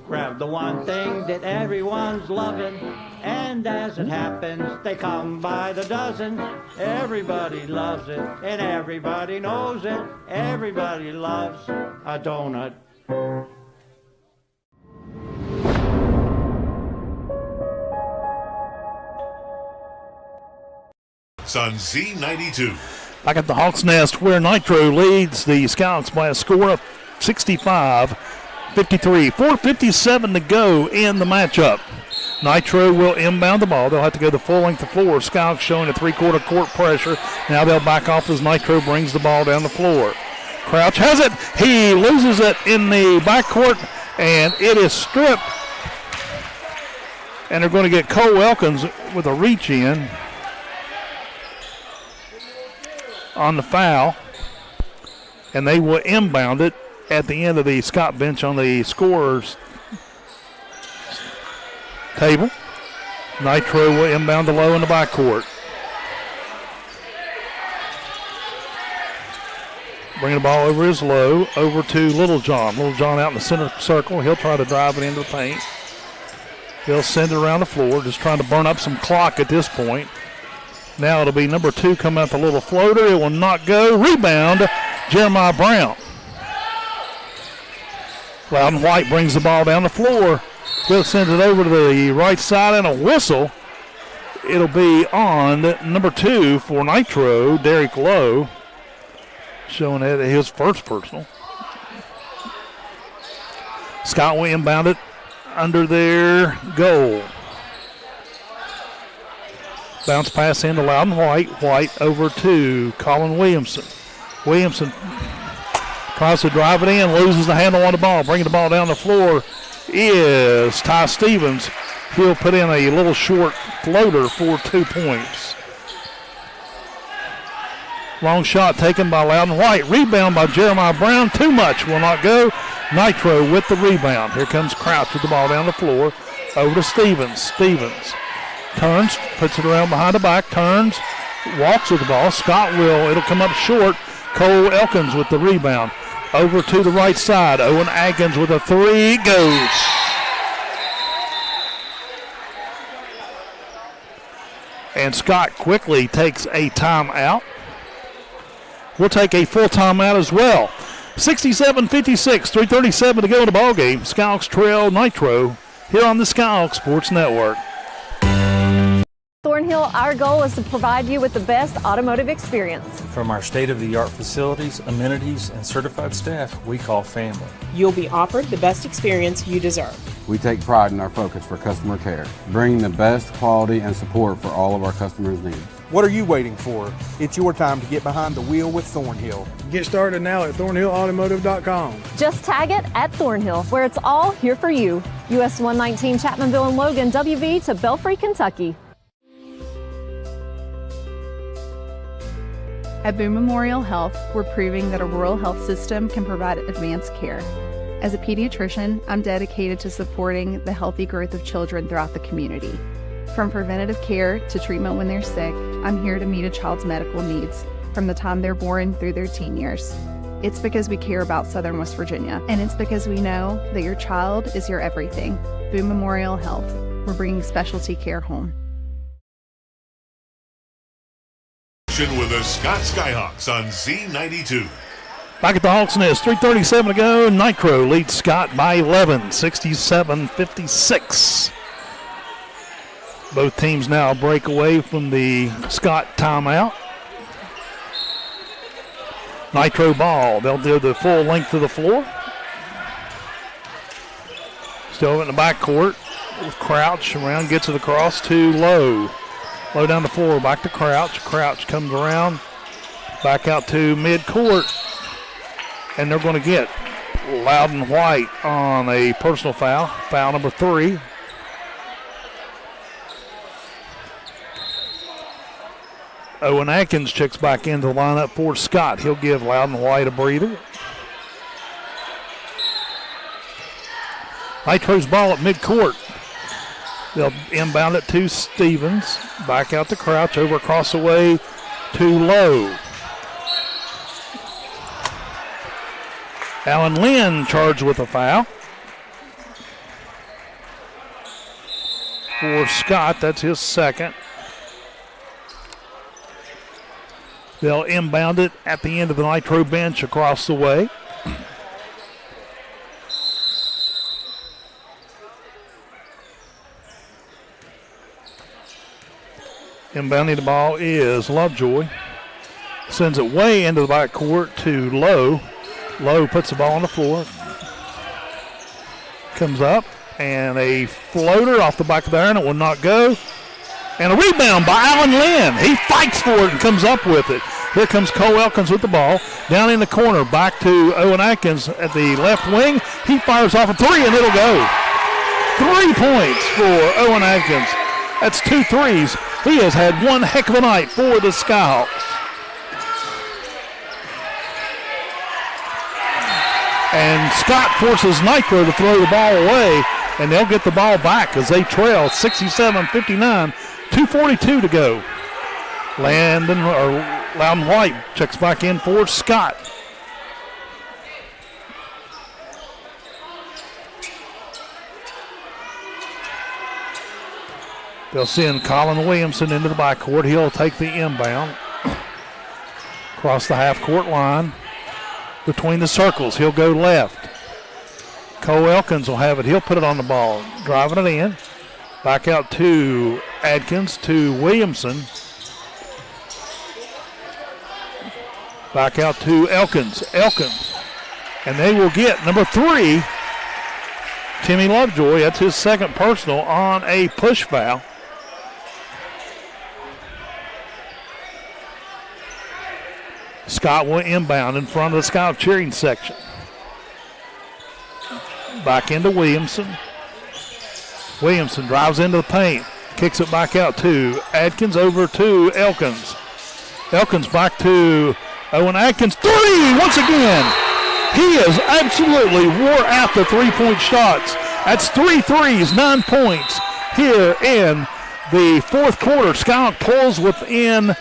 [SPEAKER 12] Grab the one thing that everyone's loving, and as it happens, they come by the dozen. Everybody loves it, and everybody knows it. Everybody loves a donut.
[SPEAKER 11] It's on Z92.
[SPEAKER 1] Back at the Hawks Nest, where Nitro leads the Skyhawks by a score of 65-53. 4:57 to go in the matchup. Nitro will inbound the ball. They'll have to go the full length of the floor. Skyhawks showing a 3-quarter court pressure. Now they'll back off as Nitro brings the ball down the floor. Crouch has it. He loses it in the backcourt, and it is stripped. And they're going to get Cole Elkins with a reach in on the foul. And they will inbound it at the end of the Scott bench on the scorer's table. Nitro will inbound the low in the backcourt. Bringing the ball over his low, over to Little John. Little John out in the center circle. He'll try to drive it into the paint. He'll send it around the floor, just trying to burn up some clock at this point. Now it'll be number 2 coming out the little floater. It will not go. Rebound, Jeremiah Brown. Loudon White brings the ball down the floor. He'll send it over to the right side, and a whistle. It'll be on number 2 for Nitro, Derek Lowe, showing that his first personal. Scott will inbound it under their goal. Bounce pass into Loudon White. White over to Colin Williamson. Williamson tries to drive it in, loses the handle on the ball. Bringing the ball down the floor is Ty Stevens. He'll put in a little short floater for 2 points. Long shot taken by Loudon White. Rebound by Jeremiah Brown. Too much. Will not go. Nitro with the rebound. Here comes Crouch with the ball down the floor. Over to Stevens. Stevens turns, puts it around behind the back, turns, walks with the ball. Scott will. It'll come up short. Cole Elkins with the rebound. Over to the right side. Owen Atkins with a 3. Goes. And Scott quickly takes a timeout. We'll take a full timeout as well. 67-56, 3:37 to go in the ballgame. Skyhawks trail Nitro here on the Skyhawks Sports Network.
[SPEAKER 18] Thornhill, our goal is to provide you with the best automotive experience.
[SPEAKER 19] From our state-of-the-art facilities, amenities, and certified staff we call family.
[SPEAKER 20] You'll be offered the best experience you deserve.
[SPEAKER 21] We take pride in our focus for customer care, bringing the best quality and support for all of our customers' needs.
[SPEAKER 22] What are you waiting for? It's your time to get behind the wheel with Thornhill.
[SPEAKER 23] Get started now at thornhillautomotive.com.
[SPEAKER 18] Just tag it at Thornhill, where it's all here for you. US 119 Chapmanville and Logan, WV to Belfry, Kentucky.
[SPEAKER 14] At Boone Memorial Health, we're proving that a rural health system can provide advanced care. As a pediatrician, I'm dedicated to supporting the healthy growth of children throughout the community. From preventative care to treatment when they're sick, I'm here to meet a child's medical needs from the time they're born through their teen years. It's because we care about Southern West Virginia, and it's because we know that your child is your everything. Through Memorial Health, we're bringing specialty care home.
[SPEAKER 11] With the Scott Skyhawks on Z92.
[SPEAKER 1] Back at the Hawks Nest, 3:37 to go. Nitro leads Scott by 11, 67-56. Both teams now break away from the Scott timeout. Nitro ball. They'll do the full length of the floor. Still in the backcourt with Crouch around, gets it across to Lowe. Low down the floor, back to Crouch. Crouch comes around, back out to midcourt. And they're going to get Loudon White on a personal foul. Foul number 3. Owen Atkins checks back into the lineup for Scott. He'll give Loudon White a breather. Nitro's ball at midcourt. They'll inbound it to Stevens. Back out to Crouch, over across the way to Lowe. Alan Lynn charged with a foul. For Scott, that's his second. They'll inbound it at the end of the Nitro bench across the way. Inbounding the ball is Lovejoy. Sends it way into the backcourt to Lowe. Lowe puts the ball on the floor. Comes up, and a floater off the back of the iron. It will not go. And a rebound by Alan Lynn. He fights for it and comes up with it. Here comes Cole Elkins with the ball. Down in the corner, back to Owen Atkins at the left wing. He fires off a 3, and it'll go. 3 points for Owen Atkins. That's 2 threes. He has had one heck of a night for the Skyhawks. And Scott forces Nitro to throw the ball away, and they'll get the ball back as they trail 67-59, 2:42 to go. Loudon White checks back in for Scott. They'll send Colin Williamson into the backcourt. He'll take the inbound. Across the half-court line. Between the circles, he'll go left. Cole Elkins will have it. He'll put it on the ball. Driving it in. Back out to Adkins, to Williamson. Back out to Elkins. And they will get number 3, Timmy Lovejoy. That's his second personal on a push foul. Scott will inbound in front of the Skyhawk cheering section. Back into Williamson. Williamson drives into the paint. Kicks it back out to Adkins, over to Elkins. Elkins back to Owen Atkins. 3 once again. He has absolutely wore out the three-point shots. That's 3 threes, 9 points here in the fourth quarter. Skyhawk pulls within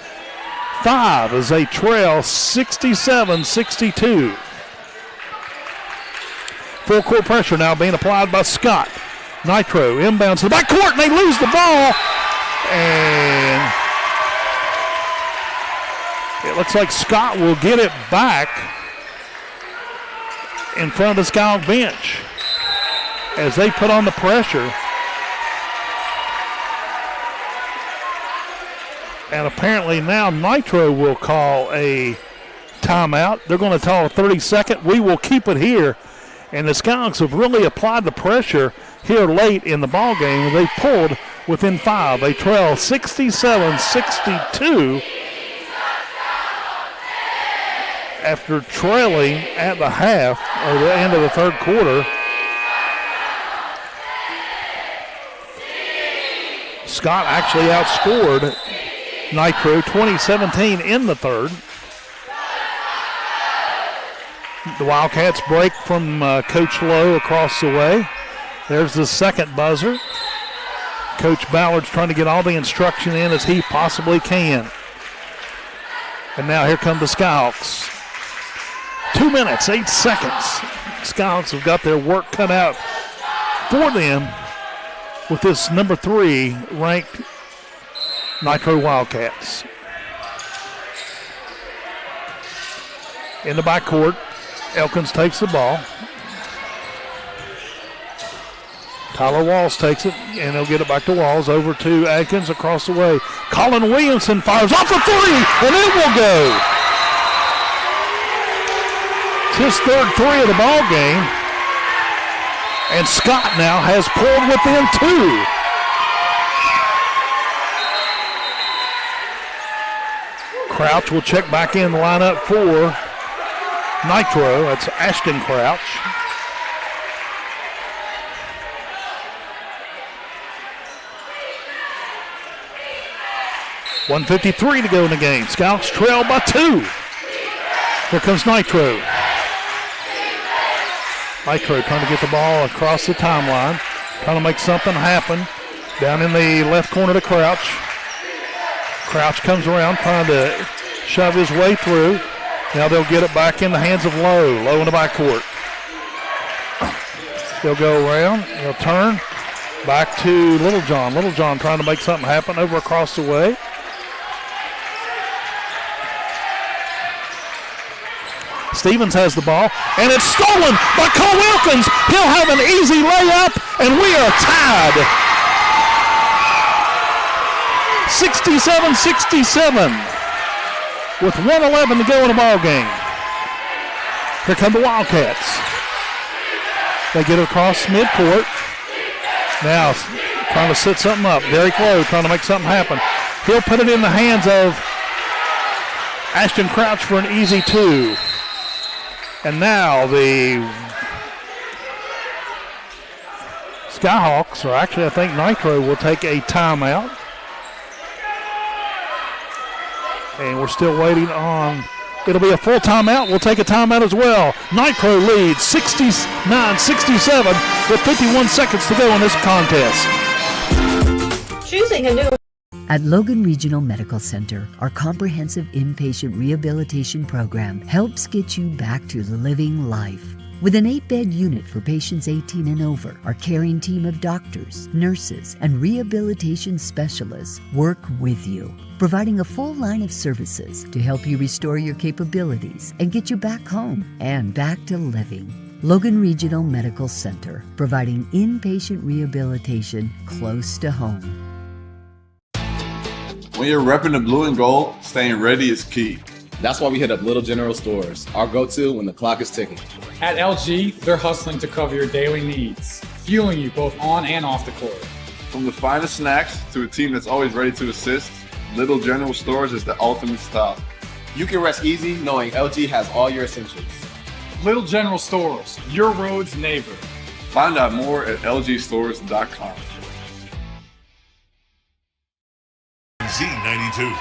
[SPEAKER 1] 5 as they trail 67-62. Full court pressure now being applied by Scott. Nitro inbounds to the backcourt, and they lose the ball. And it looks like Scott will get it back in front of the Skyhawk bench as they put on the pressure. And apparently now Nitro will call a timeout. They're going to call a 30-second. We will keep it here. And the Skyhawks have really applied the pressure here late in the ball game. They pulled within 5. They trail 67-62 after trailing at the half or the end of the third quarter. Scott actually outscored Nitro 20-17 in the third. The Wildcats break from Coach Lowe across the way. There's the second buzzer. Coach Ballard's trying to get all the instruction in as he possibly can. And now here come the Skyhawks. 2 minutes, 8 seconds. Skyhawks have got their work cut out for them with this number 3 ranked Nitro Wildcats. In the backcourt, Elkins takes the ball. Tyler Walls takes it, and they'll get it back to Walls. Over to Atkins across the way. Colin Williamson fires off a 3, and it will go. It's his third 3 of the ball game. And Scott now has pulled within 2. Crouch will check back in the lineup for Nitro. That's Ashton Crouch. .153 to go in the game. Skyhawks trail by 2. Here comes Nitro. Nitro trying to get the ball across the timeline, trying to make something happen. Down in the left corner to Crouch. Crouch comes around trying to shove his way through. Now they'll get it back in the hands of Lowe. Lowe in the backcourt. They'll go around. They'll turn back to Littlejohn. Littlejohn trying to make something happen over across the way. Stevens has the ball, and it's stolen by Cole Wilkins. He'll have an easy layup, and we are tied. 67-67 with 1:11 to go in the ball game. Here come the Wildcats. They get it across midcourt. Now trying to set something up. Derek Lowe trying to make something happen. He'll put it in the hands of Ashton Crouch for an easy 2. And now the Skyhawks, or actually I think Nitro, will take a timeout. And we're still waiting on, it'll be a full timeout. We'll take a timeout as well. Nitro leads 69-67 with 51 seconds to go in this contest.
[SPEAKER 13] Choosing a new. At Logan Regional Medical Center, our comprehensive inpatient rehabilitation program helps get you back to living life. With an 8-bed unit for patients 18 and over, our caring team of doctors, nurses, and rehabilitation specialists work with you, providing a full line of services to help you restore your capabilities and get you back home and back to living. Logan Regional Medical Center, providing inpatient rehabilitation close to home.
[SPEAKER 3] When you're repping the blue and gold, staying ready is key.
[SPEAKER 5] That's why we hit up Little General Stores, our go-to when the clock is ticking.
[SPEAKER 6] At LG, they're hustling to cover your daily needs, fueling you both on and off the court.
[SPEAKER 3] From the finest snacks to a team that's always ready to assist, Little General Stores is the ultimate stop.
[SPEAKER 5] You can rest easy knowing LG has all your essentials.
[SPEAKER 6] Little General Stores, your road's neighbor.
[SPEAKER 3] Find out more at lgstores.com.
[SPEAKER 11] Z92.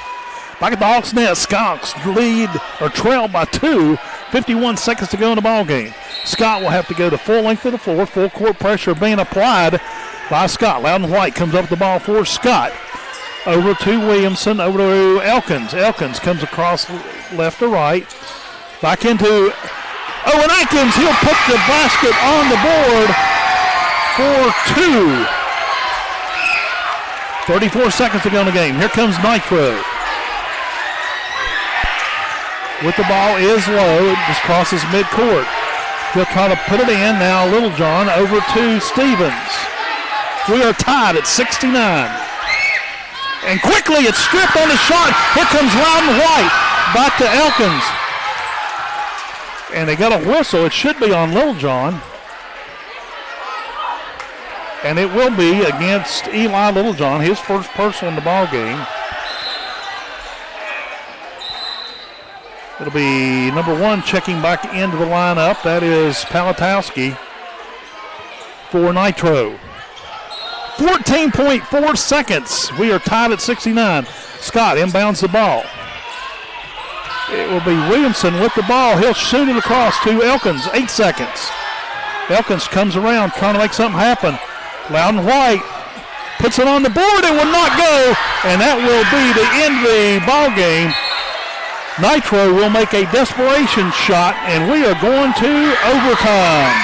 [SPEAKER 1] Back at the Hawks net, Skyhawks lead or trail by 2. 51 seconds to go in the ball game. Scott will have to go the full length of the floor. Full court pressure being applied by Scott. Loudon White comes up with the ball for Scott. Over to Williamson, over to Elkins. Elkins comes across left to right. Back into Owen Atkins. He'll put the basket on the board for 2. 34 seconds to go in the game. Here comes Nitro. With the ball is Lowe. It just crosses midcourt. He'll try to put it in. Now Littlejohn over to Stevens. We are tied at 69. And quickly it's stripped on the shot. Here comes Loudon White. Back to Elkins. And they got a whistle. It should be on Littlejohn. And it will be against Eli Littlejohn, his first personal in the ball game. It'll be number 1 checking back into the lineup. That is Palatowski for Nitro. 14.4 seconds. We are tied at 69. Scott inbounds the ball. It will be Williamson with the ball. He'll shoot it across to Elkins. 8 seconds. Elkins comes around trying to make something happen. Loudon White puts it on the board. It will not go. And that will be the end of the ball game. Nitro will make a desperation shot, and we are going to overtime.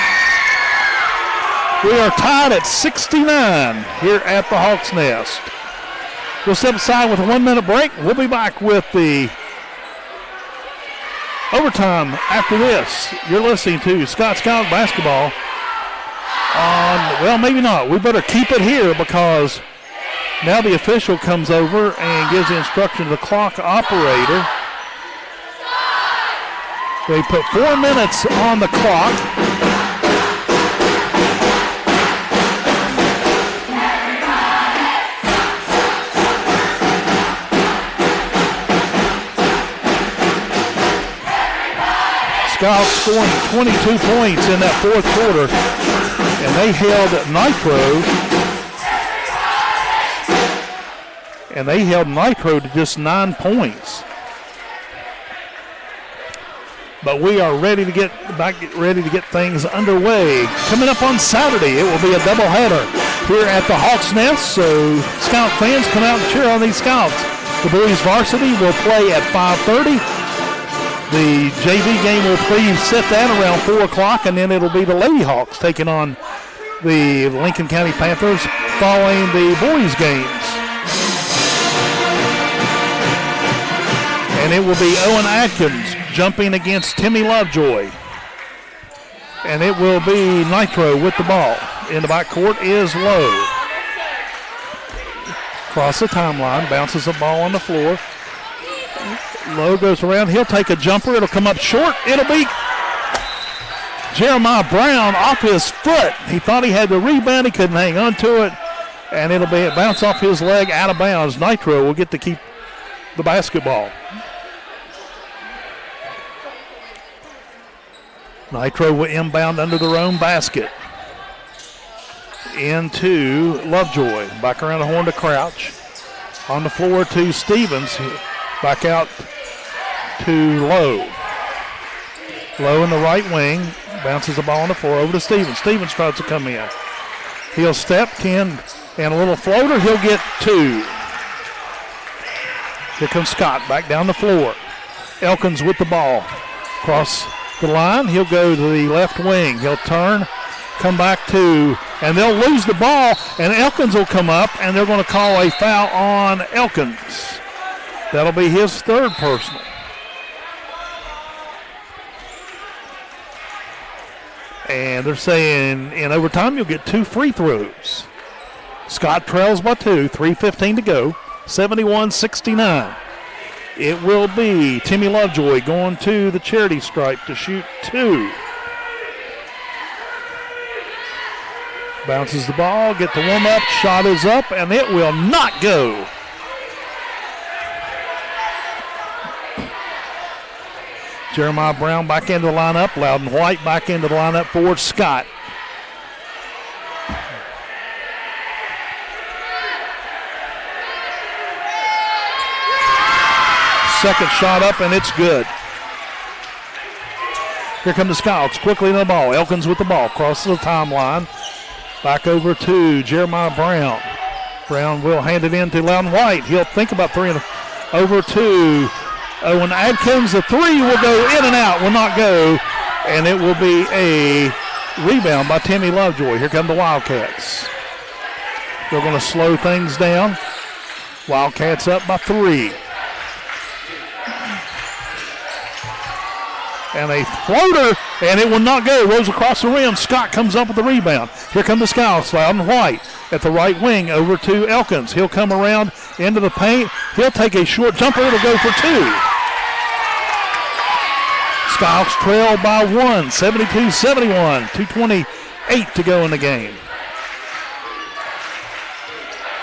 [SPEAKER 1] We are tied at 69 here at the Hawks Nest. We'll step aside with a 1-minute break. We'll be back with the overtime after this. You're listening to Scott Skyhawks Basketball on, well, maybe not. We better keep it here because now the official comes over and gives the instruction to the clock operator. They put 4 minutes on the clock. Skyhawks scoring 22 points in that fourth quarter, and they held Nitro to just 9 points. But we are ready to get things underway. Coming up on Saturday, it will be a doubleheader here at the Hawks Nest, so Scout fans come out and cheer on these Scouts. The boys varsity will play at 5:30. The JV game will set that around 4 o'clock, and then it'll be the Lady Hawks taking on the Lincoln County Panthers following the boys games. And it will be Owen Atkins jumping against Timmy Lovejoy. And it will be Nitro with the ball. In the backcourt is Lowe. Across the timeline, bounces the ball on the floor. Lowe goes around. He'll take a jumper. It'll come up short. It'll be Jeremiah Brown off his foot. He thought he had the rebound. He couldn't hang on to it. And it'll bounce off his leg out of bounds. Nitro will get to keep the basketball. Nitro will inbound under their own basket. Into Lovejoy. Back around the horn to Crouch. On the floor to Stevens. Back out to Lowe. Lowe in the right wing. Bounces the ball on the floor over to Stevens. Stevens tries to come in. He'll step, and a little floater. He'll get 2. Here comes Scott back down the floor. Elkins with the ball. Cross the line. He'll go to the left wing. He'll turn, come back to, and they'll lose the ball, and Elkins will come up, and they're going to call a foul on Elkins. That'll be his third personal. And they're saying in overtime you'll get 2 free throws. Scott trails by 2, 3:15 to go, 71-69. It will be Timmy Lovejoy going to the charity stripe to shoot 2. Bounces the ball, get the warm up, shot is up, and it will not go. Jeremiah Brown back into the lineup. Loudon White back into the lineup for Scott. Second shot up, and it's good. Here come the Scouts quickly in the ball. Elkins with the ball. Crosses the timeline. Back over to Jeremiah Brown. Brown will hand it in to Loudon White. He'll think about 3. Over to Owen Adkins. The 3 will go in and out. Will not go. And it will be a rebound by Timmy Lovejoy. Here come the Wildcats. They're going to slow things down. Wildcats up by 3. And a floater, and it will not go. Rolls across the rim. Scott comes up with the rebound. Here come the Scouts. Loudon White at the right wing over to Elkins. He'll come around into the paint. He'll take a short jumper. It'll go for 2. Scouts trail by 1, 72-71. 2:28 to go in the game.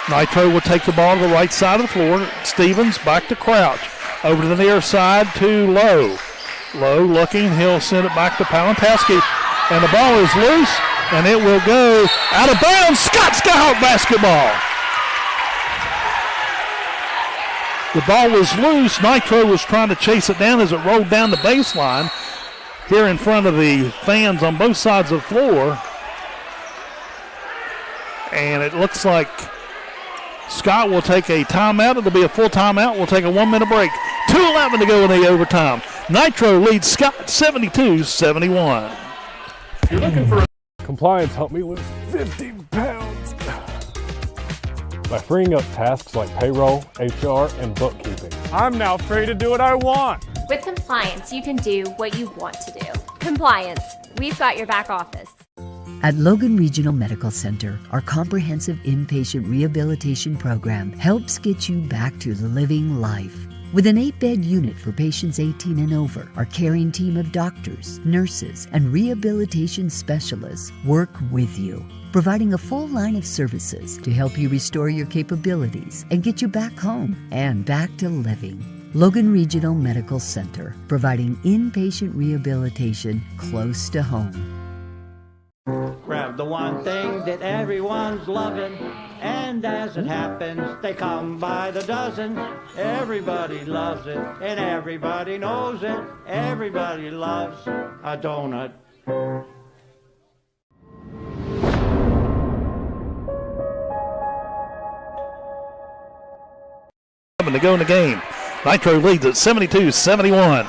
[SPEAKER 1] Nitro will take the ball to the right side of the floor. Stevens back to Crouch. Over to the near side to Lowe. Lowe looking, he'll send it back to Palantowski, and the ball is loose, and it will go out of bounds. Scott Skyhawk basketball. The ball was loose. Nitro was trying to chase it down as it rolled down the baseline here in front of the fans on both sides of the floor. And it looks like Scott will take a timeout. It'll be a full timeout. We'll take a 1-minute break. 2 2:11 to go in the overtime. Nitro leads Scott 72-71.
[SPEAKER 2] You're looking for compliance helped me lose 50 pounds by freeing up tasks like payroll, HR, and bookkeeping. I'm now free to do what I want.
[SPEAKER 17] With compliance, you can do what you want to do. Compliance, we've got your back office.
[SPEAKER 13] At Logan Regional Medical Center, our comprehensive inpatient rehabilitation program helps get you back to living life. With an 8-bed unit for patients 18 and over, our caring team of doctors, nurses, and rehabilitation specialists work with you, providing a full line of services to help you restore your capabilities and get you back home and back to living. Logan Regional Medical Center, providing inpatient rehabilitation close to home.
[SPEAKER 12] Grab the one thing that everyone's loving, and as it happens, they come by the dozen. Everybody loves it, and everybody knows it. Everybody loves a donut.
[SPEAKER 1] To go in the game. Nitro leads at 72-71.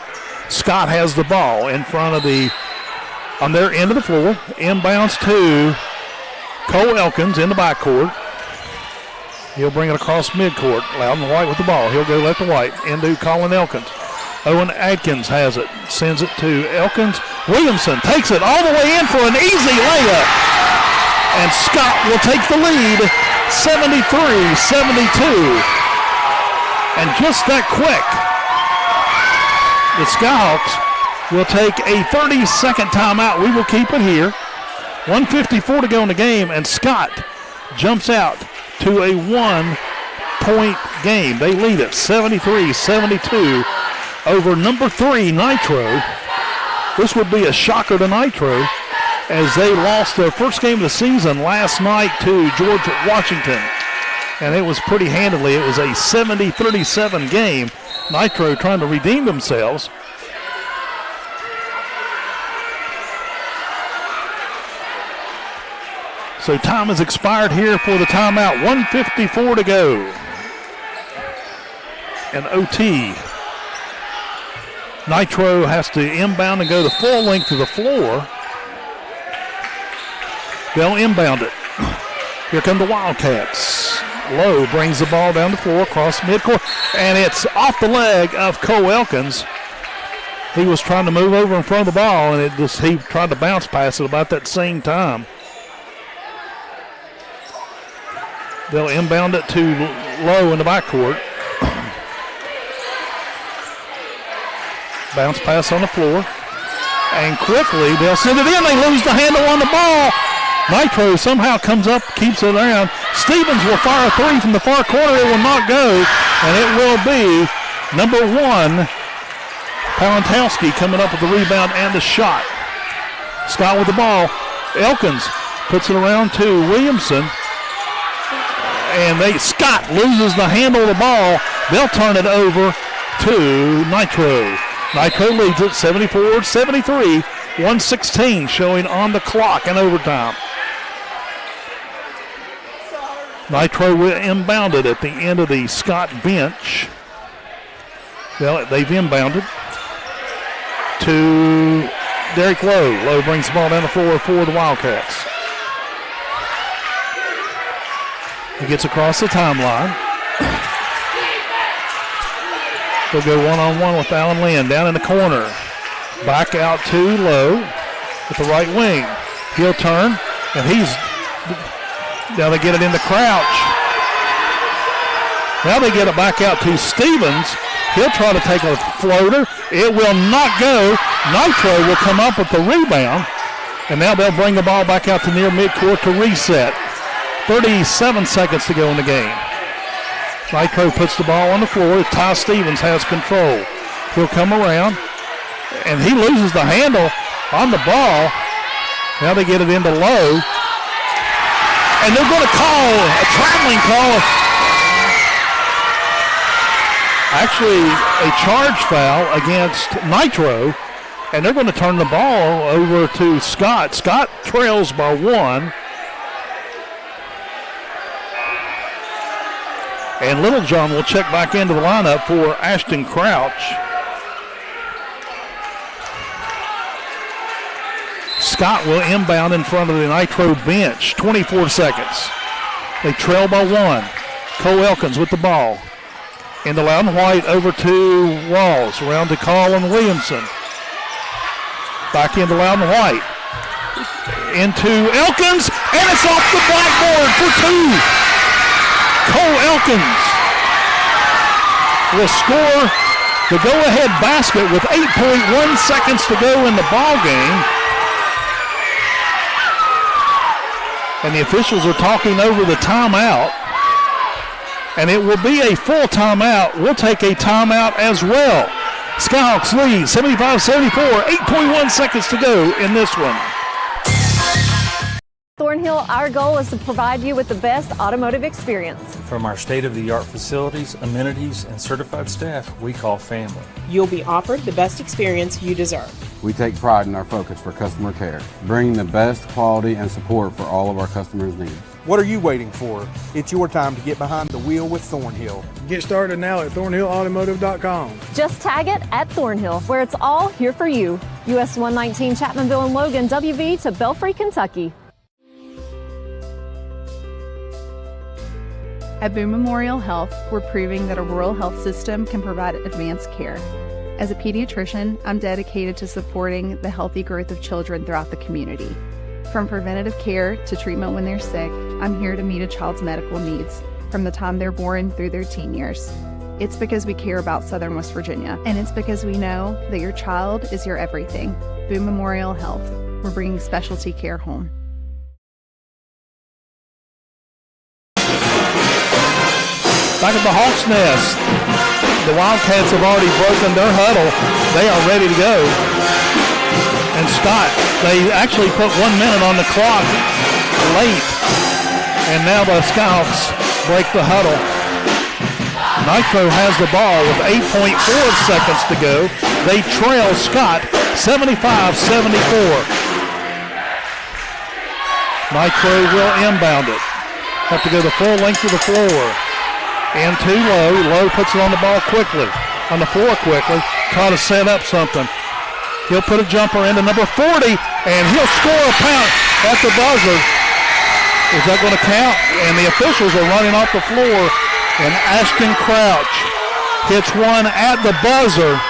[SPEAKER 1] Scott has the ball in front of on their end of the floor. Inbounds to Cole Elkins in the backcourt. He'll bring it across midcourt. Loudon White with the ball. He'll go left to White into Colin Elkins. Owen Adkins has it. Sends it to Elkins. Williamson takes it all the way in for an easy layup. And Scott will take the lead 73-72. And just that quick, the Skyhawks will take a 30-second timeout. We will keep it here. 1:54 to go in the game, and Scott jumps out to a 1-point game. They lead it 73-72 over number 3, Nitro. This would be a shocker to Nitro as they lost their first game of the season last night to George Washington. And it was pretty handily. It was a 70-37 game. Nitro trying to redeem themselves. So time has expired here for the timeout. 1:54 to go. And OT. Nitro has to inbound and go the full length of the floor. They'll inbound it. Here come the Wildcats. Lowe brings the ball down the floor across midcourt, and it's off the leg of Cole Elkins. He was trying to move over in front of the ball, and he tried to bounce pass it about that same time. They'll inbound it to Lowe in the backcourt. Bounce pass on the floor. And quickly, they'll send it in. They lose the handle on the ball. Nitro somehow comes up, keeps it around. Stevens will fire a three from the far corner. It will not go, and it will be number 1, Palantowski, coming up with the rebound and the shot. Scott with the ball. Elkins puts it around to Williamson, and Scott loses the handle of the ball. They'll turn it over to Nitro. Nitro leads it 74-73, 1:16 showing on the clock in overtime. Nitro inbounded at the end of the Scott bench. They've inbounded to Derek Lowe. Lowe brings the ball down the floor for the Wildcats. He gets across the timeline. He'll go one-on-one with Alan Lynn down in the corner. Back out to Lowe with the right wing. He'll turn, and now they get it into Crouch. Now they get it back out to Stevens. He'll try to take a floater. It will not go. Nitro will come up with the rebound, and now they'll bring the ball back out to near midcourt to reset. 37 seconds to go in the game. Nitro puts the ball on the floor. Ty Stevens has control. He'll come around, and he loses the handle on the ball. Now they get it into Lowe, and they're going to call a traveling call. Actually, a charge foul against Nitro, and they're going to turn the ball over to Scott. Scott trails by 1. And Littlejohn will check back into the lineup for Ashton Crouch. Scott will inbound in front of the Nitro bench. 24 seconds. They trail by 1. Cole Elkins with the ball. Into Loudon White, over to Walls. Around to Colin Williamson. Back into Loudon White. Into Elkins, and it's off the blackboard for 2. Cole Elkins will score the go-ahead basket with 8.1 seconds to go in the ball game. And the officials are talking over the timeout. And it will be a full timeout. We'll take a timeout as well. Skyhawks lead 75-74, 8.1 seconds to go in this one.
[SPEAKER 18] Thornhill, our goal is to provide you with the best automotive experience.
[SPEAKER 19] From our state-of-the-art facilities, amenities, and certified staff we call family.
[SPEAKER 20] You'll be offered the best experience you deserve.
[SPEAKER 21] We take pride in our focus for customer care, bringing the best quality and support for all of our customers' needs.
[SPEAKER 22] What are you waiting for? It's your time to get behind the wheel with Thornhill.
[SPEAKER 23] Get started now at thornhillautomotive.com.
[SPEAKER 18] Just tag it at Thornhill, where it's all here for you. US 119 Chapmanville and Logan, WV to Belfry, Kentucky.
[SPEAKER 14] At Boone Memorial Health, we're proving that a rural health system can provide advanced care. As a pediatrician, I'm dedicated to supporting the healthy growth of children throughout the community. From preventative care to treatment when they're sick, I'm here to meet a child's medical needs from the time they're born through their teen years. It's because we care about Southern West Virginia, and it's because we know that your child is your everything. Boone Memorial Health, we're bringing specialty care home.
[SPEAKER 1] Back at the Hawks' Nest, the Wildcats have already broken their huddle. They are ready to go. And Scott, they actually put 1 minute on the clock late. And now the Skyhawks break the huddle. Nitro has the ball with 8.4 seconds to go. They trail Scott 75-74. Nitro will inbound it. Have to go the full length of the floor. And too low. Low puts it on the ball quickly. On the floor quickly. Try to set up something. He'll put a jumper into number 40, and he'll score a point at the buzzer. Is that going to count? And the officials are running off the floor, and Ashton Crouch hits one at the buzzer.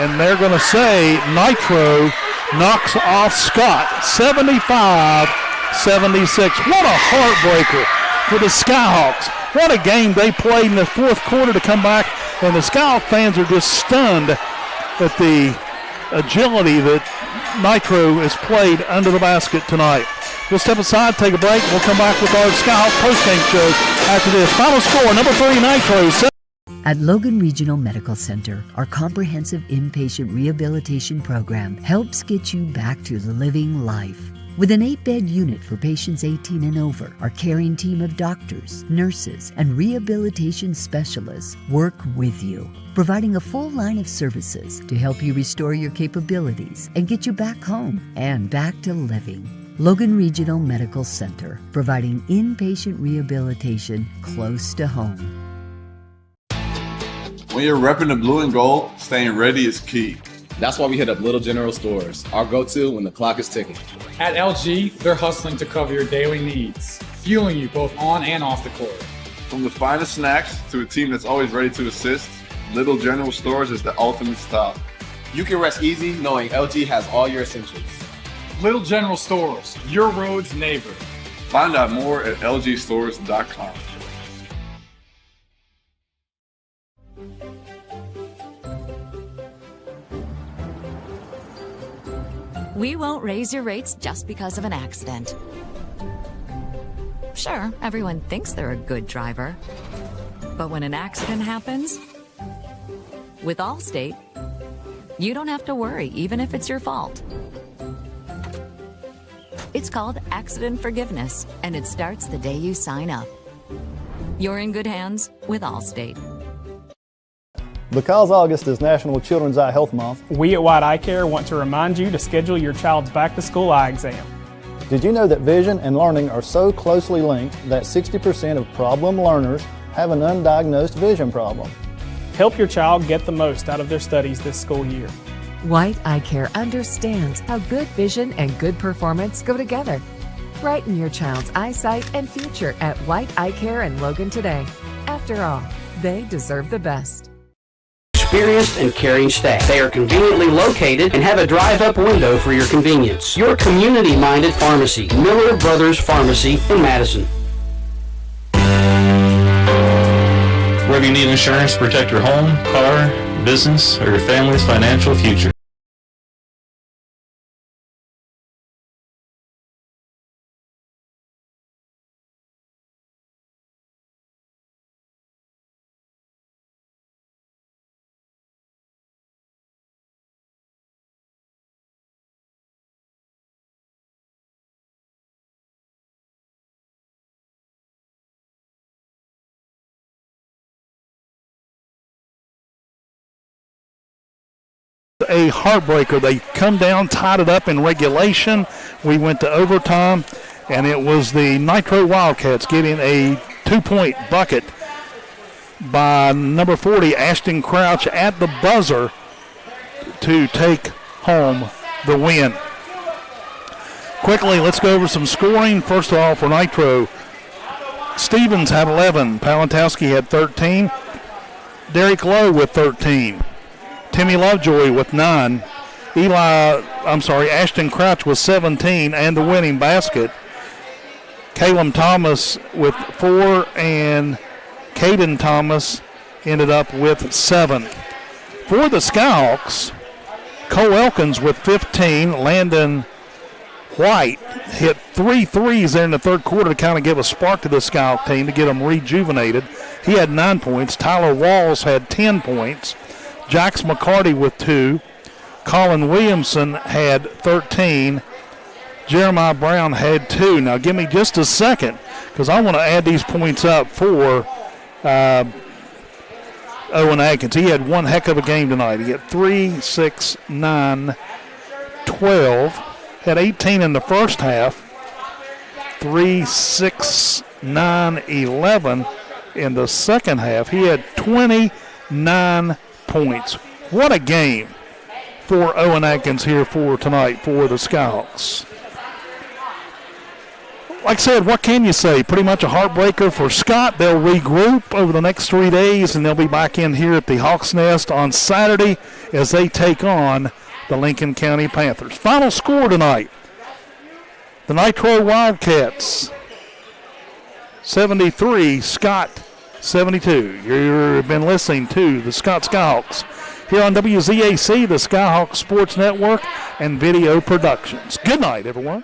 [SPEAKER 1] And they're going to say Nitro knocks off Scott, 75-76. What a heartbreaker for the Skyhawks. What a game they played in the fourth quarter to come back, and the Skyhawk fans are just stunned at the agility that Nitro has played under the basket tonight. We'll step aside, take a break. We'll come back with our Skyhawk postgame show after this. Final score, number 3, Nitro.
[SPEAKER 13] At Logan Regional Medical Center, our comprehensive inpatient rehabilitation program helps get you back to living life. With an 8-bed unit for patients 18 and over, our caring team of doctors, nurses, and rehabilitation specialists work with you, providing a full line of services to help you restore your capabilities and get you back home and back to living. Logan Regional Medical Center, providing inpatient rehabilitation close to home.
[SPEAKER 3] When you're repping the blue and gold, staying ready is key.
[SPEAKER 5] That's why we hit up Little General Stores, our go-to when the clock is ticking.
[SPEAKER 6] At LG, they're hustling to cover your daily needs, fueling you both on and off the court.
[SPEAKER 3] From the finest snacks to a team that's always ready to assist, Little General Stores is the ultimate stop.
[SPEAKER 5] You can rest easy knowing LG has all your essentials.
[SPEAKER 6] Little General Stores, your road's neighbor.
[SPEAKER 3] Find out more at lgstores.com.
[SPEAKER 7] We won't raise your rates just because of an accident. Sure, everyone thinks they're a good driver. But when an accident happens, with Allstate, you don't have to worry, even if it's your fault. It's called accident forgiveness, and it starts the day you sign up. You're in good hands with Allstate.
[SPEAKER 8] Because August is National Children's Eye Health Month,
[SPEAKER 9] we at White Eye Care want to remind you to schedule your child's back-to-school eye exam.
[SPEAKER 8] Did you know that vision and learning are so closely linked that 60% of problem learners have an undiagnosed vision problem?
[SPEAKER 9] Help your child get the most out of their studies this school year.
[SPEAKER 10] White Eye Care understands how good vision and good performance go together. Brighten your child's eyesight and future at White Eye Care in Logan today. After all, they deserve the best.
[SPEAKER 4] Experienced and caring staff. They are conveniently located and have a drive-up window for your convenience. Your community-minded pharmacy, Miller Brothers Pharmacy in Madison.
[SPEAKER 15] Whether you need insurance to protect your home, car, business, or your family's financial future.
[SPEAKER 1] A heartbreaker. They come down, tied it up in regulation. We went to overtime, and it was the Nitro Wildcats getting a 2-point bucket by number 40, Ashton Crouch, at the buzzer to take home the win. Quickly, let's go over some scoring. First of all, for Nitro, Stevens had 11. Palantowski had 13. Derek Lowe with 13. Timmy Lovejoy with 9. Ashton Crouch with 17 and the winning basket. Caleb Thomas with 4 and Caden Thomas ended up with 7. For the Skyhawks, Cole Elkins with 15. Landon White hit 3 threes there in the third quarter to kind of give a spark to the Skyhawk team to get them rejuvenated. He had 9 points. Tyler Walls had 10 points. Jax McCarty with 2. Colin Williamson had 13. Jeremiah Brown had 2. Now give me just a second because I want to add these points up for Owen Atkins. He had one heck of a game tonight. He had 3, 6, 9, 12. Had 18 in the first half. 3, 6, 9, 11 in the second half. He had 29 points. What a game for Owen Atkins here for tonight for the Skyhawks. Like I said, what can you say? Pretty much a heartbreaker for Scott. They'll regroup over the next 3 days, and they'll be back in here at the Hawks Nest on Saturday as they take on the Lincoln County Panthers. Final score tonight, the Nitro Wildcats 73, Scott 72. You've been listening to the Scott Skyhawks here on WZAC, the Skyhawks Sports Network, and Video Productions. Good night, everyone.